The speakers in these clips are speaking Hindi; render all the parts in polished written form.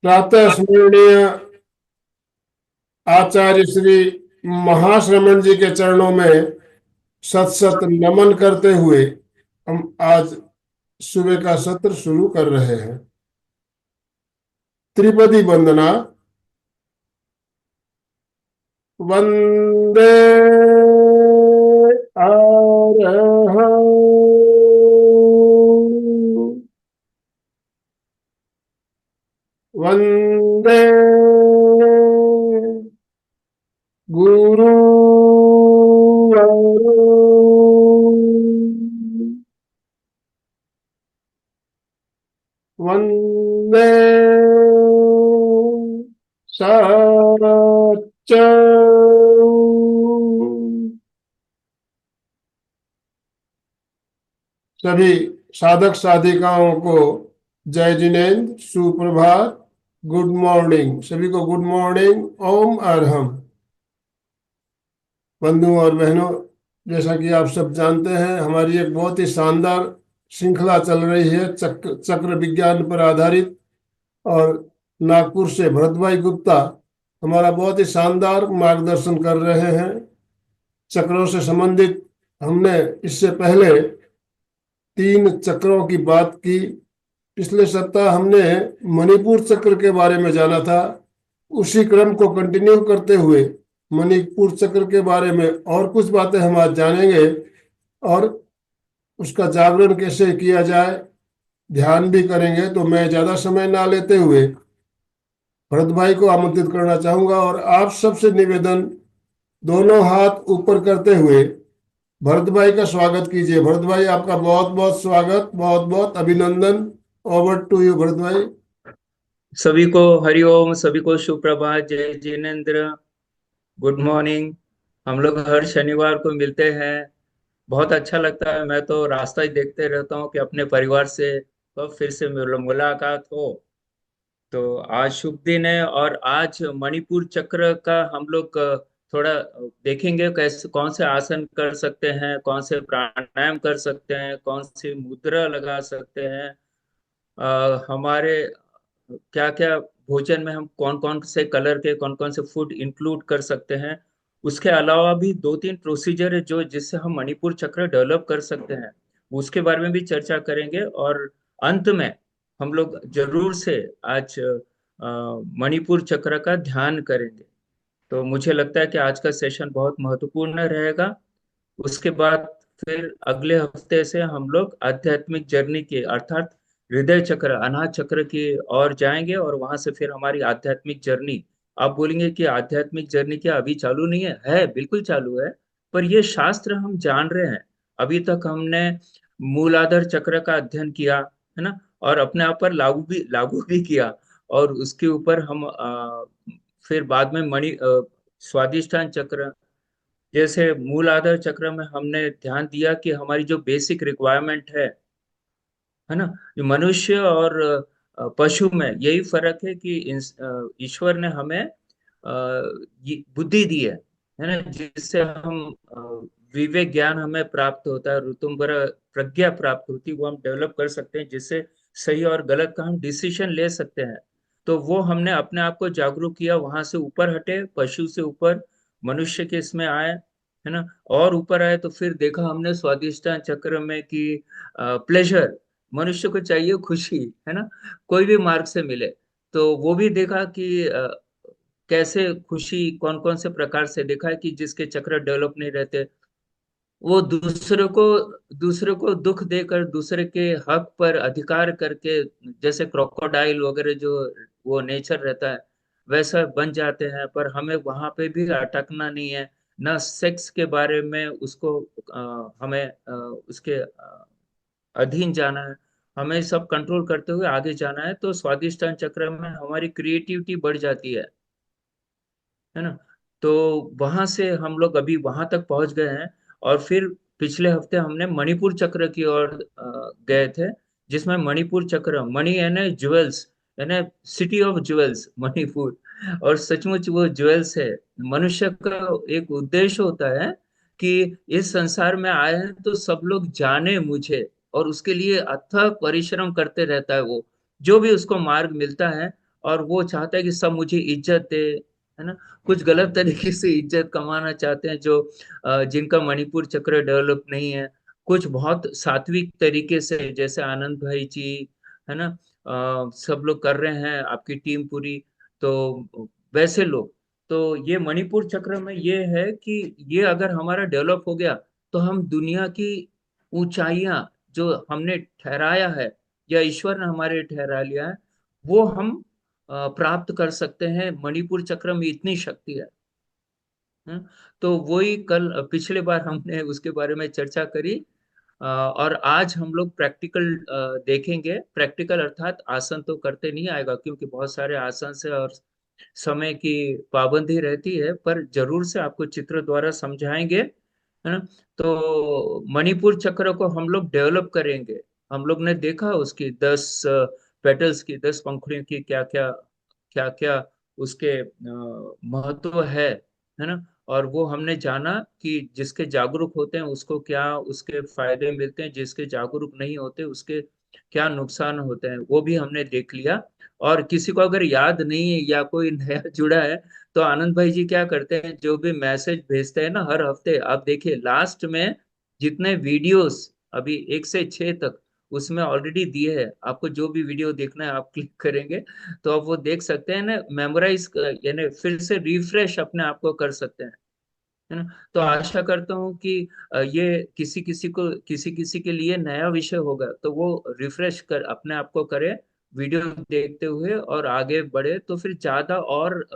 प्रातः स्मरणीय आचार्य श्री महाश्रमण जी के चरणों में सत सत नमन करते हुए हम आज सुबह का सत्र शुरू कर रहे हैं। त्रिपदी वंदना। वंदे अरहं वंदे गुरु वंदे सच्च। सभी साधक साधिकाओं को जय जिनेन्द्र, सुप्रभात, गुड मॉर्निंग। सभी को गुड मॉर्निंग। ओम अरहम। बंधुओं और बहनों, जैसा कि आप सब जानते हैं, हमारी एक बहुत ही शानदार श्रृंखला चल रही है चक्र चक्र विज्ञान पर आधारित। और नागपुर से भरत भाई गुप्ता हमारा बहुत ही शानदार मार्गदर्शन कर रहे हैं चक्रों से संबंधित। हमने इससे पहले 3 चक्रों की बात की। पिछले सप्ताह हमने मणिपुर चक्र के बारे में जाना था। उसी क्रम को कंटिन्यू करते हुए मणिपुर चक्र के बारे में और कुछ बातें हम आज जानेंगे, और उसका जागरण कैसे किया जाए ध्यान भी करेंगे। तो मैं ज्यादा समय ना लेते हुए भरत भाई को आमंत्रित करना चाहूंगा, और आप सबसे निवेदन, दोनों हाथ ऊपर करते हुए भरत भाई का स्वागत कीजिए। भरत भाई, आपका बहुत बहुत स्वागत, बहुत बहुत अभिनंदन। ओवर टू यू भरत भाई। सभी को हरिओम, सभी को सुप्रभात, जय जिनेन्द्र, गुड मॉर्निंग। हम लोग हर शनिवार को मिलते हैं। बहुत अच्छा लगता है। मैं तो रास्ता ही देखते रहता हूँ कि अपने परिवार से कब फिर से मुलाकात हो। तो आज शुभ दिन है और आज मणिपुर चक्र का हम लोग थोड़ा देखेंगे कैसे, कौन से आसन कर सकते हैं, कौन से प्राणायाम कर सकते हैं, कौन सी मुद्रा लगा सकते हैं। हमारे क्या क्या भोजन में हम कौन कौन से कलर के, कौन कौन से फूड इंक्लूड कर सकते हैं। उसके अलावा भी 2-3 प्रोसीजर है जो जिससे हम मणिपुर चक्र डेवलप कर सकते हैं। उसके बारे में भी चर्चा करेंगे और अंत में हम लोग जरूर से आज मणिपुर चक्र का ध्यान करेंगे। तो मुझे लगता है कि आज का सेशन बहुत महत्वपूर्ण रहेगा। उसके बाद फिर अगले हफ्ते से हम लोग आध्यात्मिक जर्नी की अर्थात हृदय चक्र, अनाहत चक्र की ओर जाएंगे और वहां से फिर हमारी आध्यात्मिक जर्नी। आप बोलेंगे कि आध्यात्मिक जर्नी क्या अभी चालू नहीं है? है, बिल्कुल चालू है। पर ये शास्त्र हम जान रहे हैं। अभी तक हमने मूलाधार चक्र का अध्ययन किया, है ना, और अपने आप पर लागू भी किया। और उसके ऊपर हम फिर बाद में स्वादिष्ठान चक्र, जैसे मूलाधार चक्र में हमने ध्यान दिया कि हमारी जो बेसिक रिक्वायरमेंट है ना, ये मनुष्य और पशु में यही फर्क है कि ईश्वर ने हमें ये बुद्धि दी है ना, जिससे हम विवेक ज्ञान हमें प्राप्त होता है, ऋतुम्बर प्रज्ञा प्राप्त होती है, वो हम डेवलप कर सकते हैं, जिससे सही और गलत का हम डिसीजन ले सकते हैं। तो वो हमने अपने आप को जागरूक किया, वहां से ऊपर हटे, पशु से ऊपर मनुष्य के इसमें आए, है ना। और ऊपर आए तो फिर देखा हमने स्वादिष्टान चक्र में कि प्लेजर, मनुष्य को चाहिए खुशी, है ना, कोई भी मार्ग से मिले। तो वो भी देखा कि कैसे खुशी कौन कौन से प्रकार से देखा है कि जिसके चक्र डेवलप नहीं रहते, वो दूसरे को दुख देकर, दूसरे के हक पर अधिकार करके, जैसे क्रोकोडाइल वगैरह जो वो नेचर रहता है वैसा बन जाते हैं। पर हमें वहां पे भी अटकना नहीं है, ना सेक्स के बारे में उसको हमें उसके अधीन जाना है। हमें सब कंट्रोल करते हुए आगे जाना है। तो स्वादिष्टान चक्र में हमारी क्रिएटिविटी बढ़ जाती है ना। तो वहां से हम लोग अभी वहां तक पहुंच गए हैं। और फिर पिछले हफ्ते हमने मणिपुर चक्र की ओर गए थे, जिसमें मणिपुर चक्र, मणि यानी ज्वेल्स, यानी सिटी ऑफ ज्वेल्स मणिपुर। और सचमुच वो ज्वेल्स है। मनुष्य का एक उद्देश्य होता है कि इस संसार में आए हैं तो सब लोग जाने मुझे, और उसके लिए अथक परिश्रम करते रहता है वो। जो भी उसको मार्ग मिलता है और वो चाहता है कि सब मुझे इज्जत दे, है ना। कुछ गलत तरीके से इज्जत कमाना चाहते हैं जो जिनका मणिपुर चक्र डेवलप नहीं है। कुछ बहुत सात्विक तरीके से, जैसे आनंद भाई जी, है ना, सब लोग कर रहे हैं, आपकी टीम पूरी। तो वैसे लोग, तो ये मणिपुर चक्र में ये है कि ये अगर हमारा डेवलप हो गया तो हम दुनिया की ऊंचाइयां जो हमने ठहराया है, या ईश्वर ने हमारे ठहरा लिया है, वो हम प्राप्त कर सकते हैं। मणिपुर चक्र में इतनी शक्ति है। तो वही कल पिछले बार हमने उसके बारे में चर्चा करी। और आज हम लोग प्रैक्टिकल देखेंगे। प्रैक्टिकल अर्थात आसन तो करते नहीं आएगा, क्योंकि बहुत सारे आसन से और समय की पाबंदी रहती है, पर जरूर से आपको चित्र द्वारा समझाएंगे, है ना। तो मणिपुर चक्र को हम लोग डेवलप करेंगे। हम लोग ने देखा उसकी 10 पेटल्स की, 10 पंखुड़ियों की क्या क्या, क्या क्या उसके महत्व है ना। और वो हमने जाना कि जिसके जागरूक होते हैं उसको क्या उसके फायदे मिलते हैं, जिसके जागरूक नहीं होते उसके क्या नुकसान होते हैं, वो भी हमने देख लिया। और किसी को अगर याद नहीं है या कोई नया जुड़ा है, तो आनंद भाई जी क्या करते हैं, जो भी मैसेज भेजते हैं ना हर हफ्ते, आप देखिए लास्ट में जितने वीडियोस अभी 1 से 6 तक उसमें ऑलरेडी दिए हैं। आपको जो भी वीडियो देखना है आप क्लिक करेंगे तो आप वो देख सकते हैं ना, मेमोराइज यानी फिर से रिफ्रेश अपने आप को कर सकते हैं, है ना। तो आशा करता हूँ कि ये किसी किसी के लिए नया विषय होगा, तो वो रिफ्रेश कर अपने आप को करे वीडियो देखते हुए और आगे बढ़े, तो फिर ज्यादा और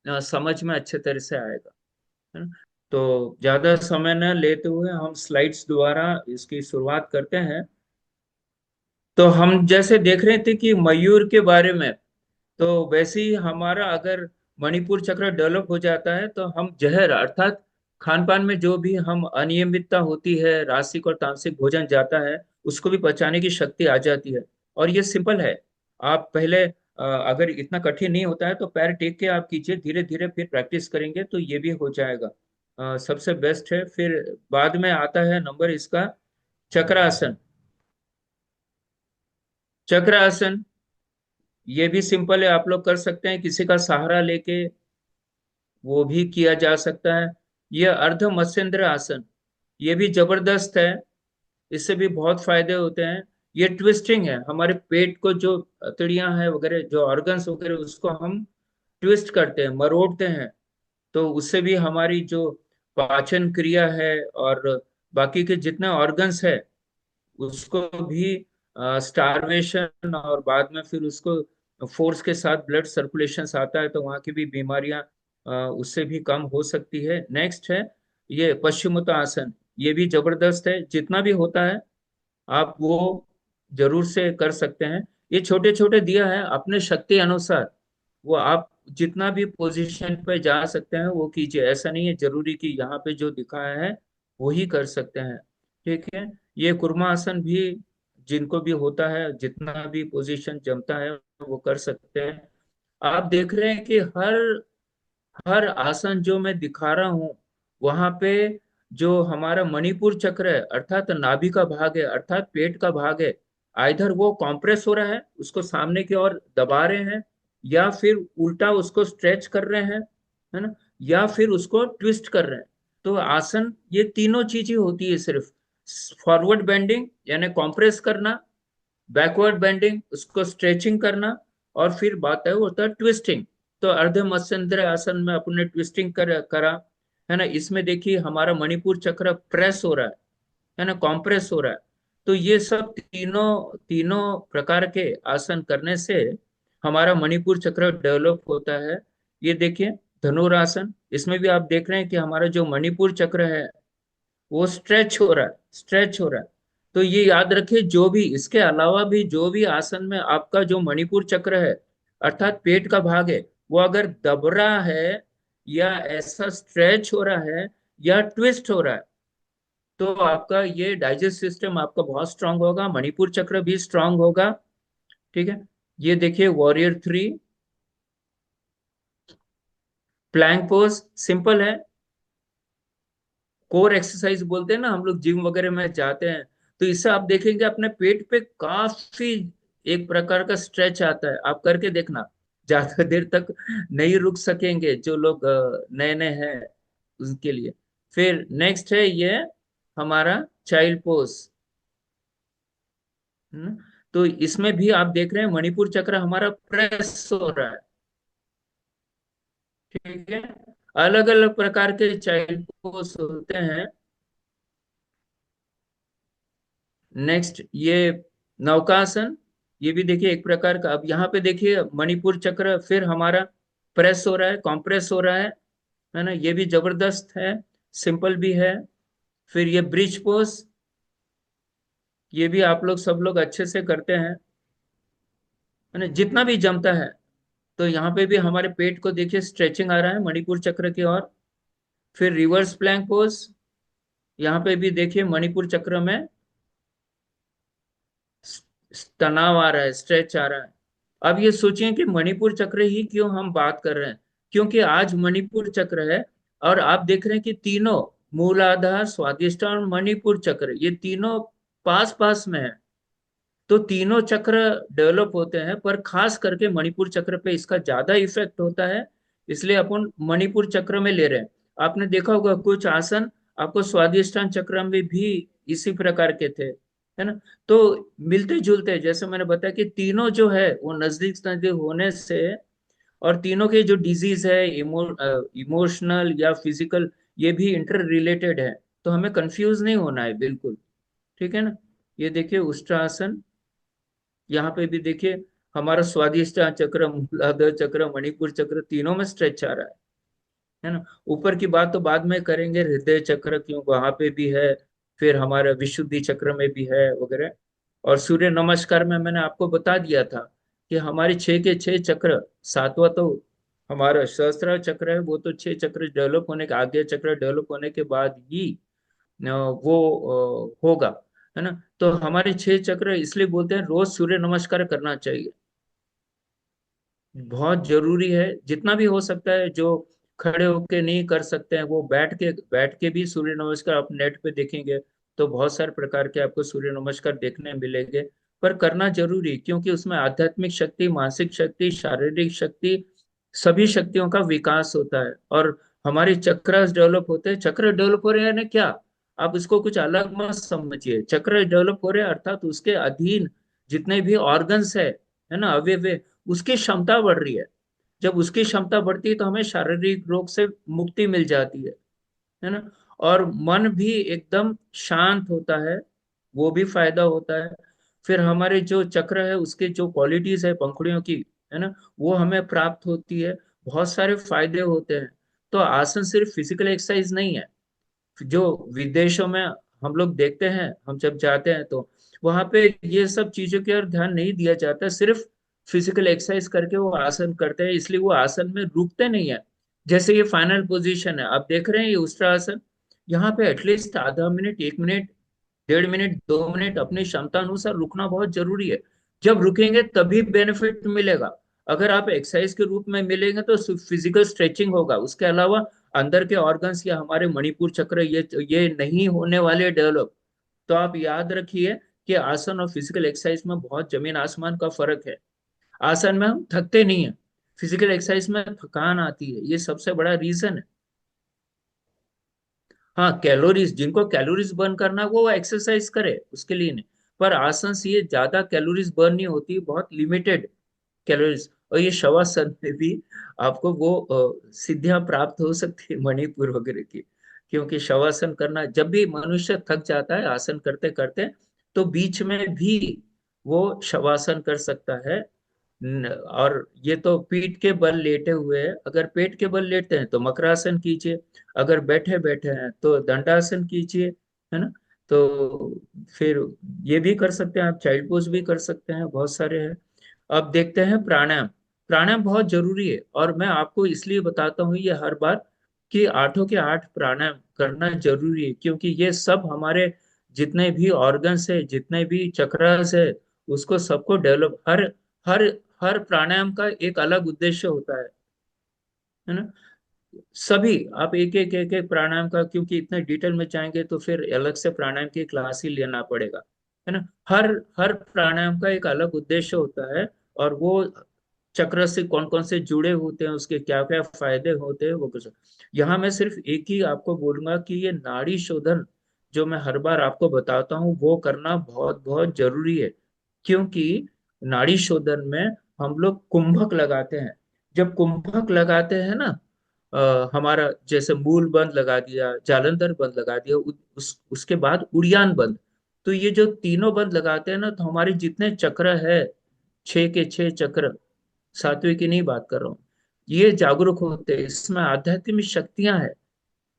समझ में अच्छे तरह से आएगा, है ना। तो ज्यादा समय न लेते हुए हम स्लाइड्स द्वारा इसकी शुरुआत करते हैं। तो हम जैसे देख रहे थे कि मयूर के बारे में, तो वैसे ही हमारा अगर मणिपुर चक्र डेवलप हो जाता है तो हम जहर अर्थात खान पान में जो भी हम अनियमितता होती है, रासिक और तामसिक भोजन जाता है, उसको भी पचाने की शक्ति आ जाती है। और ये सिंपल है। आप पहले अगर इतना कठिन नहीं होता है तो पैर टेक के आप कीजिए, धीरे धीरे फिर प्रैक्टिस करेंगे तो ये भी हो जाएगा। सबसे बेस्ट है। फिर बाद में आता है नंबर इसका चक्रासन। चक्रासन ये भी सिंपल है, आप लोग कर सकते हैं, किसी का सहारा लेके वो भी किया जा सकता है। यह अर्ध मत्स्येंद्र आसन, ये भी जबरदस्त है। इससे भी बहुत फायदे होते हैं। ये ट्विस्टिंग है, हमारे पेट को जो अतड़ियां हैं वगैरह, जो ऑर्गन्स वगैरह, उसको हम ट्विस्ट करते हैं, मरोड़ते हैं। तो उससे भी हमारी जो पाचन क्रिया है और बाकी के जितने ऑर्गन्स है उसको भी स्टारवेशन, और बाद में फिर उसको फोर्स के साथ ब्लड सर्कुलेशन आता है तो वहाँ की भी बीमारियां उससे भी कम हो सकती है। नेक्स्ट है ये पश्चिमोत्तानासन। ये भी जबरदस्त है, जितना भी होता है आप वो जरूर से कर सकते हैं। ये छोटे छोटे दिया है अपने शक्ति अनुसार, वो आप जितना भी पोजीशन पे जा सकते हैं वो कीजिए। ऐसा नहीं है जरूरी कि यहाँ पे जो दिखाया है वो ही कर सकते हैं, ठीक है। ये कुर्मा आसन भी जिनको भी होता है, जितना भी पोजीशन जमता है वो कर सकते हैं। आप देख रहे हैं कि हर हर आसन जो मैं दिखा रहा हूं वहां पे जो हमारा मणिपुर चक्र है अर्थात नाभि का भाग है, अर्थात पेट का भाग है, आइधर वो कॉम्प्रेस हो रहा है, उसको सामने की ओर दबा रहे हैं, या फिर उल्टा उसको स्ट्रेच कर रहे हैं, है ना, या फिर उसको ट्विस्ट कर रहे हैं। तो आसन ये तीनों चीजें होती है सिर्फ। फॉरवर्ड बेंडिंग यानी कॉम्प्रेस करना, बैकवर्ड बेंडिंग उसको स्ट्रेचिंग करना, और फिर बात है वो होता है ट्विस्टिंग। तो अर्ध मत्स्येंद्र आसन में अपने ट्विस्टिंग करा, है ना। इसमें देखिए हमारा मणिपुर चक्र प्रेस हो रहा है ना, कॉम्प्रेस हो रहा है। तो ये सब तीनों तीनों प्रकार के आसन करने से हमारा मणिपुर चक्र डेवलप होता है। ये देखिए धनुरासन, इसमें भी आप देख रहे हैं कि हमारा जो मणिपुर चक्र है वो स्ट्रेच हो रहा है, स्ट्रेच हो रहा है। तो ये याद रखिए, जो भी इसके अलावा भी जो भी आसन में आपका जो मणिपुर चक्र है अर्थात पेट का भाग है, वो अगर दब रहा है या ऐसा स्ट्रेच हो रहा है या ट्विस्ट हो रहा है, तो आपका ये डाइजेस्ट सिस्टम आपका बहुत स्ट्रांग होगा, मणिपुर चक्र भी स्ट्रांग होगा, ठीक है। ये देखिए वॉरियर 3, प्लैंक पोज सिंपल है। कोर एक्सरसाइज बोलते हैं ना, हम लोग जिम वगैरह में जाते हैं, तो इससे आप देखेंगे अपने पेट पे काफी एक प्रकार का स्ट्रेच आता है, आप करके देखना। ज्यादा देर तक नहीं रुक सकेंगे जो लोग नए नए हैं उनके लिए। फिर नेक्स्ट है ये हमारा चाइल्ड पोज। तो इसमें भी आप देख रहे हैं मणिपुर चक्र हमारा प्रेस हो रहा है। ठीक है, अलग अलग प्रकार के चाइल्ड पोज होते हैं। नेक्स्ट ये नौकासन, ये भी देखिए एक प्रकार का। अब यहाँ पे देखिए मणिपुर चक्र फिर हमारा प्रेस हो रहा है, कॉम्प्रेस हो रहा है ना, ये भी जबरदस्त है, सिंपल भी है। फिर ये ब्रिज पोज, ये भी आप लोग सब लोग अच्छे से करते हैं, है ना, जितना भी जमता है। तो यहाँ पे भी हमारे पेट को देखिए स्ट्रेचिंग आ रहा है मणिपुर चक्र की ओर। फिर रिवर्स प्लैंक पोज, यहाँ पे भी देखिए मणिपुर चक्र में तनाव आ रहा है, स्ट्रेच आ रहा है। अब ये सोचिए कि मणिपुर चक्र ही क्यों हम बात कर रहे हैं, क्योंकि आज मणिपुर चक्र है। और आप देख रहे हैं कि तीनों मूलाधार, स्वादिष्टान और मणिपुर चक्र ये तीनों पास पास में है। तो तीनों चक्र डेवलप होते हैं, पर खास करके मणिपुर चक्र पे इसका ज्यादा इफेक्ट होता है, इसलिए अपन मणिपुर चक्र में ले रहे हैं। आपने देखा होगा कुछ आसन आपको स्वादिष्टान चक्र में भी इसी प्रकार के थे, है ना। तो मिलते जुलते, जैसे मैंने बताया कि तीनों जो है वो नजदीक नजदीक होने से, और तीनों के जो डिजीज है इमोशनल या फिजिकल, ये भी इंटर रिलेटेड है। तो हमें कंफ्यूज नहीं होना है बिल्कुल। ठीक है ना। ये देखिए उष्ट्रासन, यहाँ पे भी देखिए हमारा स्वादिष्टान चक्र, मूलाधार चक्र, मणिपुर चक्र तीनों में स्ट्रेच आ रहा है ना। ऊपर की बात तो बाद में करेंगे, हृदय चक्र क्यों वहां पे भी है, फिर हमारा विशुद्धि चक्र में भी है वगैरह। और सूर्य नमस्कार में मैंने आपको बता दिया था कि हमारे छह के छह चक्र, सातवां तो हमारा सहस्त्रार चक्र है, वो तो छह चक्र डेवलप होने के, आगे चक्र डेवलप होने के बाद ही वो होगा, है ना। तो हमारे छह चक्र इसलिए बोलते हैं रोज सूर्य नमस्कार करना चाहिए, बहुत जरूरी है। जितना भी हो सकता है, जो खड़े होके नहीं कर सकते हैं वो बैठ के भी सूर्य नमस्कार, आप नेट पे देखेंगे तो बहुत सारे प्रकार के आपको सूर्य नमस्कार देखने मिलेंगे। पर करना जरूरी, क्योंकि उसमें आध्यात्मिक शक्ति, मानसिक शक्ति, शारीरिक शक्ति, सभी शक्तियों का विकास होता है। और हमारे चक्र डेवलप होते हैं। चक्र डेवलप हो रहे हैं ना क्या, आप इसको कुछ अलग मत समझिए। चक्र डेवलप हो रहे हैं अर्थात उसके अधीन जितने भी ऑर्गन्स है ना, अवयव है, उसकी क्षमता बढ़ रही है। जब उसकी क्षमता बढ़ती है तो हमें शारीरिक रोग से मुक्ति मिल जाती है ना। और मन भी एकदम शांत होता है, वो भी फायदा होता है। फिर हमारे जो चक्र है उसके जो क्वालिटीज है पंखुड़ियों की, है ना, वो हमें प्राप्त होती है, बहुत सारे फायदे होते हैं। तो आसन सिर्फ फिजिकल एक्सरसाइज नहीं है। जो विदेशों में हम लोग देखते हैं, हम जब जाते हैं तो वहां पे ये सब चीजों की ओर ध्यान नहीं दिया जाता, सिर्फ फिजिकल एक्सरसाइज करके वो आसन करते हैं, इसलिए वो आसन में रुकते नहीं है। जैसे ये फाइनल पोजीशन है, आप देख रहे हैं ये उष्ट्रा आसन, यहाँ पे एटलीस्ट आधा मिनट, 1 मिनट, 1.5 मिनट, 2 मिनट अपनी क्षमता अनुसार रुकना बहुत जरूरी है। जब रुकेंगे तभी बेनिफिट मिलेगा। अगर आप एक्सरसाइज के रूप में मिलेंगे तो फिजिकल स्ट्रेचिंग होगा, उसके अलावा अंदर के ऑर्गन्स या हमारे मणिपुर चक्र ये नहीं होने वाले डेवलप। तो आप याद रखिए कि आसन और फिजिकल एक्सरसाइज में बहुत जमीन आसमान का फर्क है। आसन में हम थकते नहीं है, फिजिकल एक्सरसाइज में थकान आती है, ये सबसे बड़ा रीजन है। हाँ, कैलोरीज, जिनको कैलोरीज बर्न करना है वो एक्सरसाइज करे, उसके लिए नहीं। पर आसन से ये ज्यादा कैलोरीज बर्न नहीं होती, बहुत लिमिटेड कैलोरीज। और ये शवासन में भी आपको वो सिद्धियां प्राप्त हो सकती है मणिपुर वगैरह की। क्योंकि शवासन करना, जब भी मनुष्य थक जाता है आसन करते करते, तो बीच में भी वो शवासन कर सकता है। और ये तो पीठ के बल लेटे हुए है, अगर पेट के बल लेटे हैं तो मकरासन कीजिए, अगर बैठे बैठे हैं तो दंडासन कीजिए, है ना। तो फिर ये भी कर सकते हैं आप, चाइल्ड पोज भी कर सकते हैं, बहुत सारे हैं। अब देखते हैं प्राणायाम। प्राणायाम बहुत जरूरी है, और मैं आपको इसलिए बताता हूँ ये हर बार कि आठों के आठ प्राणायाम करना जरूरी है, क्योंकि ये सब हमारे जितने भी ऑर्गन्स है, जितने भी चक्रास है, उसको सबको डेवलप, हर हर हर प्राणायाम का एक अलग उद्देश्य होता है ना। सभी आप एक एक प्राणायाम का, क्योंकि इतने डिटेल में जाएंगे तो फिर अलग से प्राणायाम की क्लास ही लेना पड़ेगा, है ना। हर हर प्राणायाम का एक अलग उद्देश्य होता है, और वो चक्र से कौन कौन से जुड़े होते हैं, उसके क्या क्या फायदे होते हैं, वो कुछ। यहाँ मैं सिर्फ एक ही आपको बोलूंगा कि ये नाड़ी शोधन जो मैं हर बार आपको बताता हूँ वो करना बहुत बहुत जरूरी है। क्योंकि नाड़ी शोधन में हम लोग कुंभक लगाते हैं। जब कुंभक लगाते हैं ना, हमारा जैसे मूल बंद लगा दिया, जालंधर बंद लगा दिया, उसके बाद उड़ियान बंद। तो ये जो तीनों बंद लगाते हैं ना, तो हमारे जितने चक्र है, छह के छह चक्र, सात्विक की नहीं बात कर रहा हूँ, ये जागरूक होते हैं, इसमें आध्यात्मिक शक्तियां है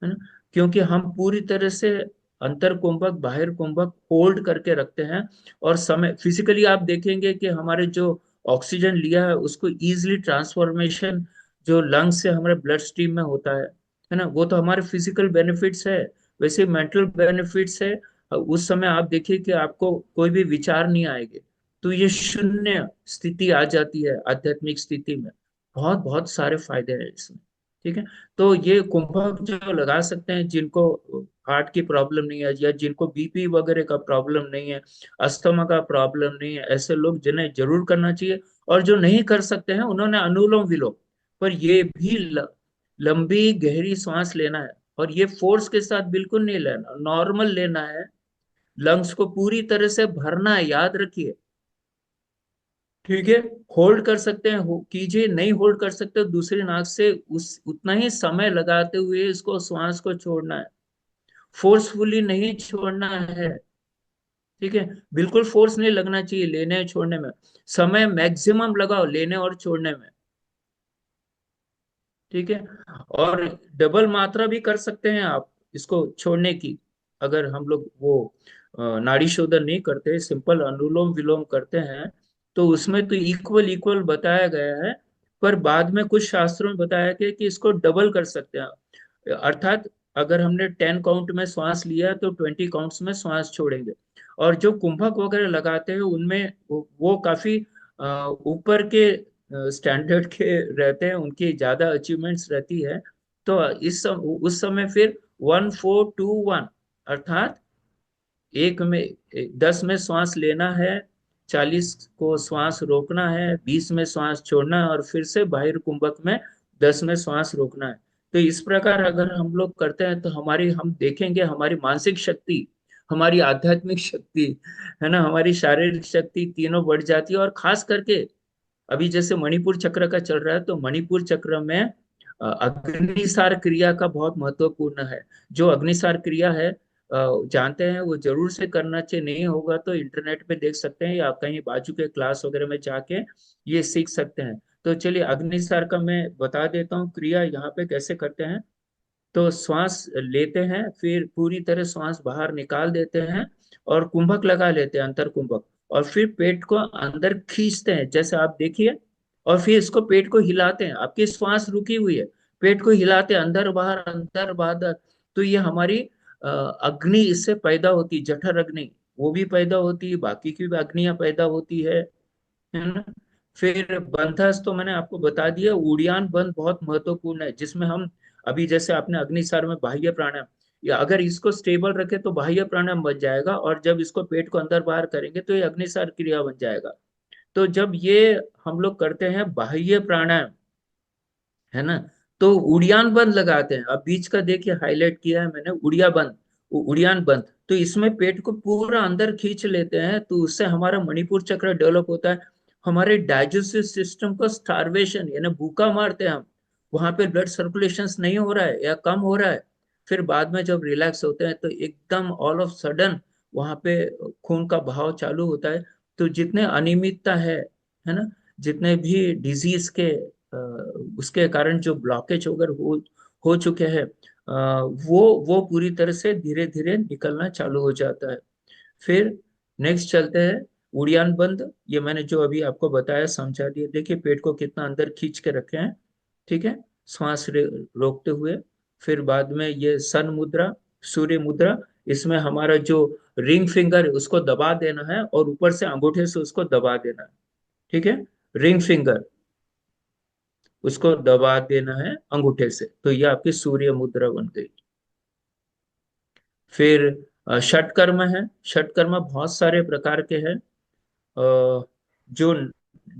ना। क्योंकि हम पूरी तरह से अंतर कुंभक बाहिर कुंभक होल्ड करके रखते हैं। और समय फिजिकली आप देखेंगे कि हमारे जो ऑक्सीजन लिया है उसको इजीली ट्रांसफॉर्मेशन जो लंग्स से हमारे ब्लड स्ट्रीम में होता है ना, वो तो हमारे फिजिकल बेनिफिट्स है। वैसे मेंटल बेनिफिट्स है। उस समय आप देखिए कि आपको कोई भी विचार नहीं आएंगे। तो ये शून्य स्थिति आ जाती है आध्यात्मिक स्थिति में। बहुत बहुत सारे फायदे हैं इसमें। ठीक है। तो ये कुंभक जो लगा सकते हैं जिनको हार्ट की प्रॉब्लम नहीं है, या जिनको बीपी वगैरह का प्रॉब्लम नहीं है, अस्थमा का प्रॉब्लम नहीं है, ऐसे लोग जिन्हें जरूर करना चाहिए। और जो नहीं कर सकते हैं उन्होंने अनुलोम विलोम, पर ये भी लंबी गहरी सांस लेना है। और ये फोर्स के साथ बिल्कुल नहीं लेना, नॉर्मल लेना है। लंग्स को पूरी तरह से भरना है, याद रखिए। ठीक है। होल्ड कर सकते हैं कीजिए, नहीं होल्ड कर सकते तो दूसरी नाक से उस उतना ही समय लगाते हुए इसको श्वास को छोड़ना है। फोर्सफुली नहीं छोड़ना है। ठीक है। बिल्कुल फोर्स नहीं लगना चाहिए लेने छोड़ने में। समय मैक्सिमम लगाओ लेने और छोड़ने में। ठीक है। और डबल मात्रा भी कर सकते हैं आप इसको छोड़ने की। अगर हम लोग वो नाड़ी शोधन नहीं करते, सिंपल अनुलोम विलोम करते हैं, तो उसमें तो इक्वल इक्वल बताया गया है। पर बाद में कुछ शास्त्रों में बताया गया कि इसको डबल कर सकते हैं। अर्थात अगर हमने 10 काउंट में श्वास लिया तो 20 काउंट्स में श्वास छोड़ेंगे। और जो कुंभक वगैरह लगाते हैं उनमें वो काफी ऊपर के स्टैंडर्ड के रहते हैं, उनकी ज्यादा अचीवमेंट्स रहती है। तो उस समय फिर 1421, अर्थात एक में 10 में श्वास लेना है, 40 को श्वास रोकना है, 20 में श्वास छोड़ना है, और फिर से बाहिर कुंभक में 10 में श्वास रोकना है। तो इस प्रकार अगर हम लोग करते हैं तो हम देखेंगे हमारी मानसिक शक्ति, हमारी आध्यात्मिक शक्ति, है ना, हमारी शारीरिक शक्ति तीनों बढ़ जाती है। और खास करके अभी जैसे मणिपुर चक्र का चल रहा है, तो मणिपुर चक्र में अग्निसार क्रिया का बहुत महत्वपूर्ण है। जो अग्निसार क्रिया है, जानते हैं वो जरूर से करना चाहिए, नहीं होगा तो इंटरनेट पे देख सकते हैं या कहीं बाजू के क्लास वगैरह में जाके ये सीख सकते हैं। तो चलिए अग्निसार का मैं बता देता हूँ क्रिया यहाँ पे कैसे करते हैं। तो श्वास लेते हैं, फिर पूरी तरह श्वास बाहर निकाल देते हैं, और कुंभक लगा लेते हैं, अंतर कुंभक। और फिर पेट को अंदर खींचते हैं जैसे आप देखिए। और फिर इसको पेट को हिलाते हैं, आपकी श्वास रुकी हुई है, पेट को हिलाते हैं, अंदर बाहर अंदर बाहर। तो ये हमारी अग्नि इससे पैदा होती है, जठर अग्नि, वो भी पैदा होती है, बाकी की भी अग्नियां पैदा होती है ना। फिर बंधस तो मैंने आपको बता दिया। उड़ियान बंध बहुत महत्वपूर्ण है, जिसमें हम अभी जैसे आपने अग्निसार में बाह्य प्राणायाम, या अगर इसको स्टेबल रखे तो बाह्य प्राणायाम बन जाएगा, और जब इसको पेट को अंदर बाहर करेंगे तो ये अग्निसार क्रिया बन जाएगा। तो जब ये हम लोग करते हैं बाह्य प्राणायाम, है ना, तो उड़ियान बंद लगाते हैं। अब बीच का देखिए हाईलाइट किया है मैंने, उड़िया बंद, उड़ियान बंद। तो इसमें पेट को पूरा अंदर खींच लेते हैं, तो उससे हमारा मणिपुर चक्र डेवलप होता है। हमारे डाइजेस्टिव सिस्टम को स्टारवेशन यानी भूखा मारते हैं हम, वहां पे ब्लड सर्कुलेशन नहीं हो रहा है या कम हो रहा है। फिर बाद में जब रिलैक्स होते हैं तो एकदम ऑल ऑफ सडन वहां पे खून का बहाव चालू होता है। तो जितने अनियमितता है ना, जितने भी डिजीज के उसके कारण जो ब्लॉकेज अगर हो चुके हैं, वो पूरी तरह से धीरे धीरे निकलना चालू हो जाता है। फिर नेक्स्ट चलते हैं उड़ियान बंद। ये मैंने जो अभी आपको बताया समझा दिया, देखिए पेट को कितना अंदर खींच के रखे हैं। ठीक है। श्वास रोकते हुए। फिर बाद में ये सन मुद्रा, सूर्य मुद्रा, इसमें हमारा जो रिंग फिंगर है उसको दबा देना है, और ऊपर से अंगूठे से उसको दबा देना है। ठीक है। रिंग फिंगर, उसको दबा देना है अंगूठे से, तो ये आपकी सूर्य मुद्रा बन गई। फिर षटकर्म है। षटकर्म बहुत सारे प्रकार के हैं। जो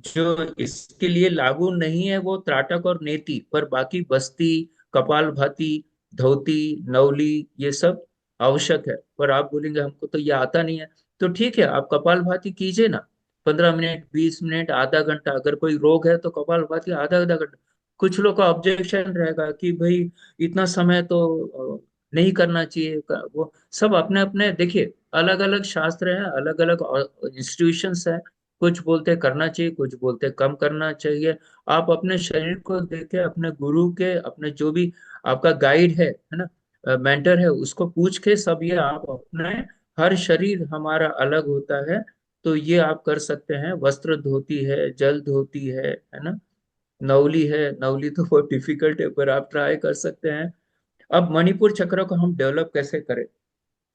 जो इसके लिए लागू नहीं है वो त्राटक और नेति, पर बाकी बस्ती, कपालभाति, धोती, नवली, ये सब आवश्यक है। पर आप बोलेंगे हमको तो ये आता नहीं है, तो ठीक है, आप कपालभाति कीजिए ना। 15 मिनट, 20 मिनट, आधा घंटा, अगर कोई रोग है तो कपालभाति आधा आधा घंटा। कुछ लोग का ऑब्जेक्शन रहेगा कि भाई इतना समय तो नहीं करना चाहिए। वो सब अपने अपने देखिए, अलग अलग शास्त्र हैं, अलग अलग इंस्टीट्यूशंस हैं। कुछ बोलते करना चाहिए, कुछ बोलते कम करना चाहिए। आप अपने शरीर को देखे, अपने गुरु के, अपने जो भी आपका गाइड है ना, मेंटर है, उसको पूछ के सब ये आप अपने, हर शरीर हमारा अलग होता है। तो ये आप कर सकते हैं। वस्त्र धोती है, जल धोती है ना, नवली है। नवली तो बहुत डिफिकल्ट है, पर आप ट्राई कर सकते हैं। अब मणिपुर चक्र को हम डेवलप कैसे करें,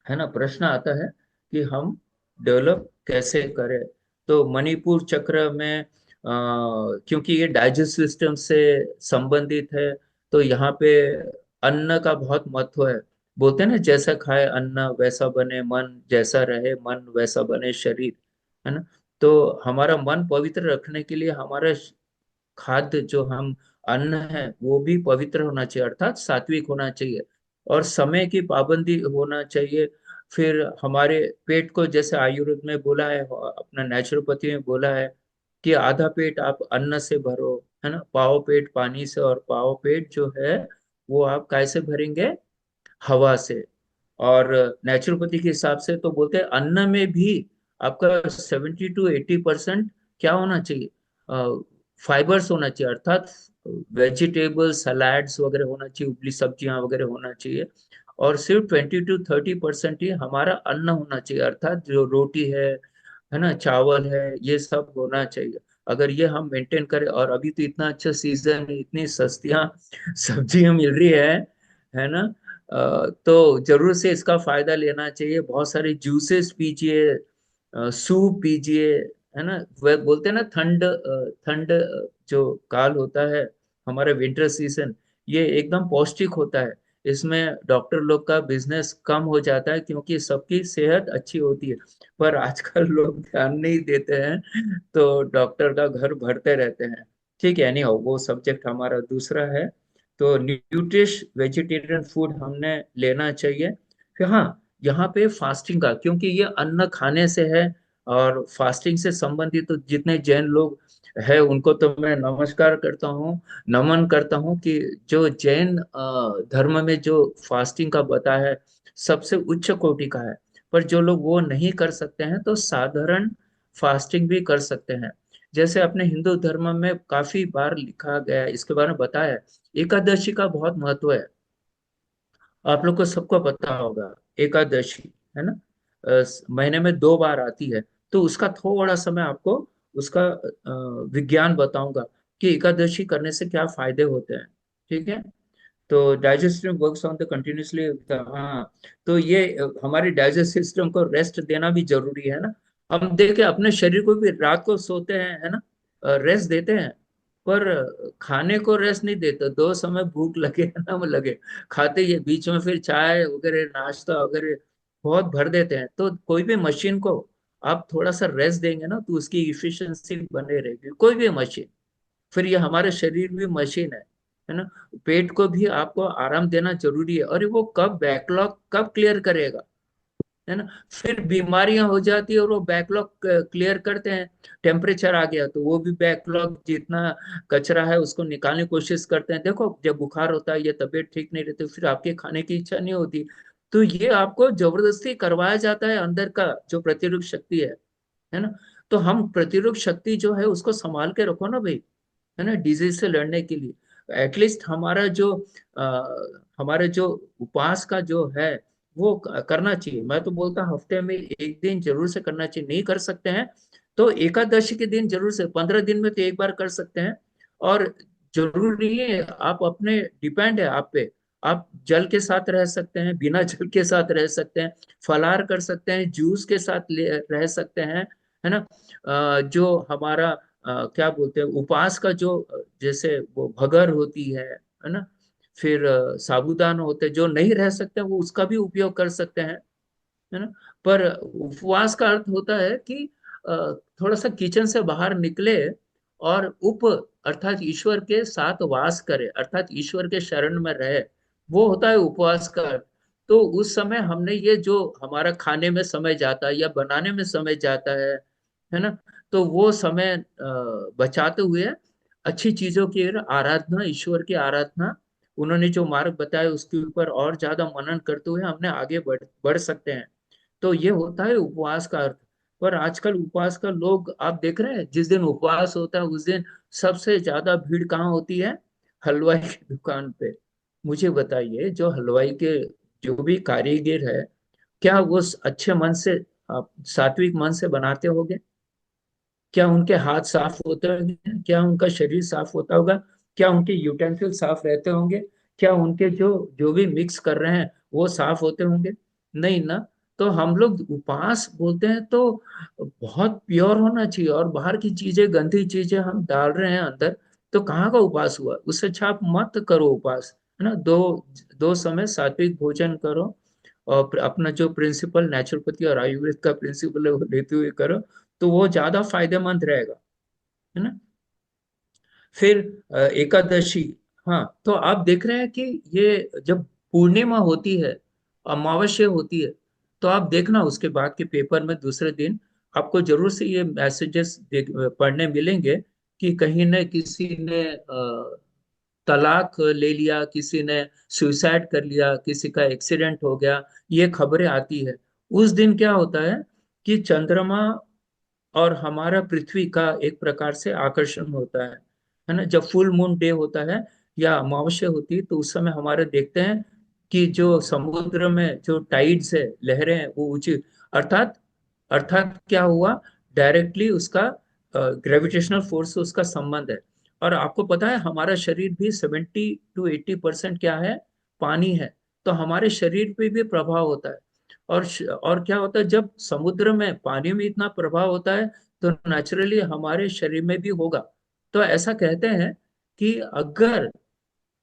है ना, प्रश्न आता है कि हम डेवलप कैसे करें। तो मणिपुर चक्र में क्योंकि ये डाइजेस्ट सिस्टम से संबंधित है, तो यहाँ पे अन्न का बहुत महत्व है। बोलते हैं ना, जैसा खाए अन्न वैसा बने मन, जैसा रहे मन वैसा बने शरीर, है ना। तो हमारा मन पवित्र रखने के लिए हमारा खाद्य जो हम अन्न है वो भी पवित्र होना चाहिए, अर्थात सात्विक होना चाहिए, और समय की पाबंदी होना चाहिए। फिर हमारे पेट को, जैसे आयुर्वेद में बोला है, अपना नेचुरोपैथी में बोला है कि आधा पेट आप अन्न से भरो, है ना, पाव पेट पानी से, और पाव पेट जो है वो आप कैसे भरेंगे, हवा से। और नेचुरोपैथी के हिसाब से तो बोलते हैं अन्न में भी आपका 70 to 80% क्या होना चाहिए, फाइबर्स होना चाहिए, अर्थात वेजिटेबल सलाड्स वगैरह होना चाहिए, उबली सब्जियां वगैरह होना चाहिए। और सिर्फ 20 to 30% ही हमारा अन्न होना चाहिए, अर्थात जो रोटी है ना, चावल है, ये सब होना चाहिए। अगर ये हम मेंटेन करें, और अभी तो इतना अच्छा सीजन है, इतनी सस्तियां सब्जियां मिल रही है ना, तो जरूर से इसका फायदा लेना चाहिए। बहुत सारे जूसेस पीजिए, सूप पीजिए, है ना। वह बोलते हैं ना, ठंड जो काल होता है, हमारा विंटर सीजन, ये एकदम पौष्टिक होता है। इसमें डॉक्टर लोग का बिजनेस कम हो जाता है, क्योंकि सबकी सेहत अच्छी होती है। पर आजकल लोग ध्यान नहीं देते हैं, तो डॉक्टर का घर भरते रहते हैं। ठीक है, नहीं हो, वो सब्जेक्ट हमारा दूसरा है। तो न्यूट्रिश वेजिटेरियन फूड हमने लेना चाहिए। फिर हाँ, यहाँ पे फास्टिंग का, क्योंकि ये अन्न खाने से है, और फास्टिंग से संबंधित तो जितने जैन लोग है उनको तो मैं नमस्कार करता हूँ, नमन करता हूँ कि जो जैन धर्म में जो फास्टिंग का बता है, सबसे उच्च कोटि का है। पर जो लोग वो नहीं कर सकते हैं, तो साधारण फास्टिंग भी कर सकते हैं। जैसे अपने हिंदू धर्म में काफी बार लिखा गया है, इसके बारे में बताया है। एकादशी का बहुत महत्व है, आप लोग को सबको पता होगा। एकादशी, है ना, महीने में 2 बार आती है। तो उसका थोड़ा सा मैं आपको उसका विज्ञान बताऊंगा कि एकादशी करने से क्या फायदे होते हैं। ठीक है, तो digestive works on the continuously, हाँ। तो ये हमारे डाइजेस्ट सिस्टम को रेस्ट देना भी जरूरी है ना। हम देखे अपने शरीर को भी, रात को सोते हैं, है ना, रेस्ट देते हैं, पर खाने को रेस्ट नहीं देते। 2 समय भूख लगे ना वो लगे, खाते ही है। बीच में फिर चाय वगैरह, नाश्ता वगैरह बहुत भर देते हैं। तो कोई भी मशीन को आप थोड़ा सा रेस्ट देंगे ना, तो उसकी इफिशिएंसी बने रहेगी, कोई भी मशीन। फिर ये हमारे शरीर भी मशीन है ना। पेट को भी आपको आराम देना जरूरी है, और वो कब बैकलॉग कब क्लियर करेगा, है ना। फिर बीमारियां हो जाती है और वो बैकलॉग क्लियर करते हैं। टेम्परेचर आ गया तो वो भी बैकलॉग, जितना कचरा है उसको निकालने की कोशिश करते हैं। देखो, जब बुखार होता है या तबीयत ठीक नहीं रहती, फिर आपके खाने की इच्छा नहीं होती। तो ये आपको जबरदस्ती करवाया जाता है, अंदर का जो प्रतिरोधक शक्ति है ना। तो हम प्रतिरोधक शक्ति जो है उसको संभाल के रखो ना भाई, है ना, डिजीज से लड़ने के लिए। एटलीस्ट हमारे जो उपवास का जो है वो करना चाहिए। मैं तो बोलता हूँ हफ्ते में एक दिन जरूर से करना चाहिए। नहीं कर सकते हैं तो एकादशी के दिन जरूर से, 15 दिन में तो एक बार कर सकते हैं। और जरूरी नहीं है, आप अपने डिपेंड है आप पे। आप जल के साथ रह सकते हैं, बिना जल के साथ रह सकते हैं, फलाहार कर सकते हैं, जूस के साथ रह सकते हैं, है ना। जो हमारा क्या बोलते हैं, उपवास का जो जैसे वो भगर होती है ना। फिर साबूदाना होते हैं, जो नहीं रह सकते वो उसका भी उपयोग कर सकते हैं, है ना। पर उपवास का अर्थ होता है कि थोड़ा सा किचन से बाहर निकले, और उप अर्थात ईश्वर के साथ वास करे, अर्थात ईश्वर के शरण में रहे, वो होता है उपवास का अर्थ। तो उस समय हमने ये जो हमारा खाने में समय जाता है या बनाने में समय जाता है ना, तो वो समय बचाते हुए अच्छी चीजों की आराधना, ईश्वर की आराधना, उन्होंने जो मार्ग बताया उसके ऊपर और ज्यादा मनन करते हुए हमने आगे बढ़ सकते हैं। तो ये होता है उपवास का अर्थ। पर आजकल उपवास का लोग आप देख रहे हैं, जिस दिन उपवास होता है उस दिन सबसे ज्यादा भीड़ कहाँ होती है? हलवाई की दुकान पे। मुझे बताइए, जो हलवाई के जो भी कारीगर है, क्या वो अच्छे मन से, सात्विक मन से बनाते होंगे? क्या उनके हाथ साफ होते होंगे? क्या उनका शरीर साफ होता होगा? क्या उनके यूटेंसिल साफ रहते होंगे? क्या उनके जो जो भी मिक्स कर रहे हैं वो साफ होते होंगे? नहीं ना। तो हम लोग उपवास बोलते हैं तो बहुत प्योर होना चाहिए, और बाहर की चीजें, गंदी चीजें हम डाल रहे हैं अंदर, तो कहाँ का उपवास हुआ? उससे अच्छा आप मत करो उपवास, है ना। दो दो समय सात्विक भोजन करो, और अपना जो प्रिंसिपल नेचुरोपैथी और आयुर्वेद का प्रिंसिपल है वो लेते हुए करो, तो वो ज्यादा फायदेमंद रहेगा, है ना। फिर एकादशी। हाँ, तो आप देख रहे हैं कि ये जब पूर्णिमा होती है, अमावस्या होती है, तो आप देखना उसके बाद के पेपर में दूसरे दिन आपको जरूर से ये मैसेजेस पढ़ने मिलेंगे कि कहीं न किसी ने तलाक ले लिया, किसी ने सुसाइड कर लिया, किसी का एक्सीडेंट हो गया, ये खबरें आती है। उस दिन क्या होता है कि चंद्रमा और हमारा पृथ्वी का एक प्रकार से आकर्षण होता है ना। जब फुल मून डे होता है या अमावस्या होती है, तो उस समय हमारे देखते हैं कि जो समुद्र में जो टाइड्स है, लहरें हैं, वो ऊंची, अर्थात अर्थात क्या हुआ, डायरेक्टली उसका ग्रेविटेशनल फोर्स से उसका संबंध है। और आपको पता है हमारा शरीर भी 70 to 80% क्या है? पानी है। तो हमारे शरीर पे भी प्रभाव होता है। और क्या होता है, जब समुद्र में पानी में इतना प्रभाव होता है, तो नेचुरली हमारे शरीर में भी होगा। तो ऐसा कहते हैं कि अगर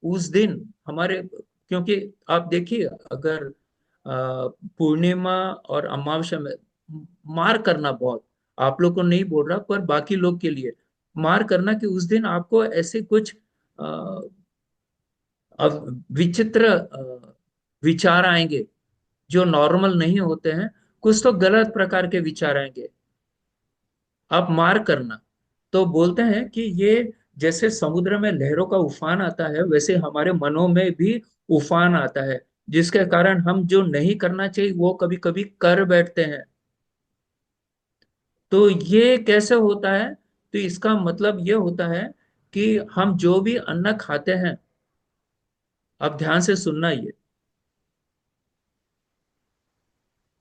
उस दिन हमारे, क्योंकि आप देखिए, अगर पूर्णिमा और अमावस्या में मार करना, बहुत, आप लोग को नहीं बोल रहा पर बाकी लोग के लिए मार करना, कि उस दिन आपको ऐसे कुछ विचित्र विचार आएंगे जो नॉर्मल नहीं होते हैं, कुछ तो गलत प्रकार के विचार आएंगे। आप मार करना, तो बोलते हैं कि ये जैसे समुद्र में लहरों का उफान आता है, वैसे हमारे मनों में भी उफान आता है, जिसके कारण हम जो नहीं करना चाहिए वो कभी कभी कर बैठते हैं। तो ये कैसे होता है? तो इसका मतलब ये होता है कि हम जो भी अन्न खाते हैं, अब ध्यान से सुनना ये,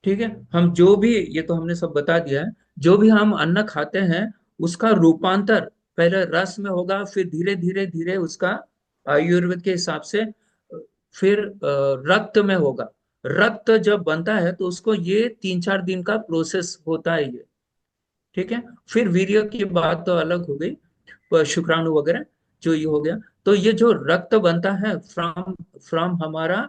ठीक है, हम जो भी, ये तो हमने सब बता दिया है, जो भी हम अन्न खाते हैं उसका रूपांतर पहले रस में होगा, फिर धीरे धीरे धीरे उसका आयुर्वेद के हिसाब से फिर रक्त में होगा। रक्त जब बनता है तो उसको ये 3-4 दिन का प्रोसेस होता है ये, ठीक है। फिर वीर्य की बात तो अलग हो गई, पर शुक्राणु वगैरह जो ये हो गया। तो ये जो रक्त बनता है फ्रॉम फ्रॉम हमारा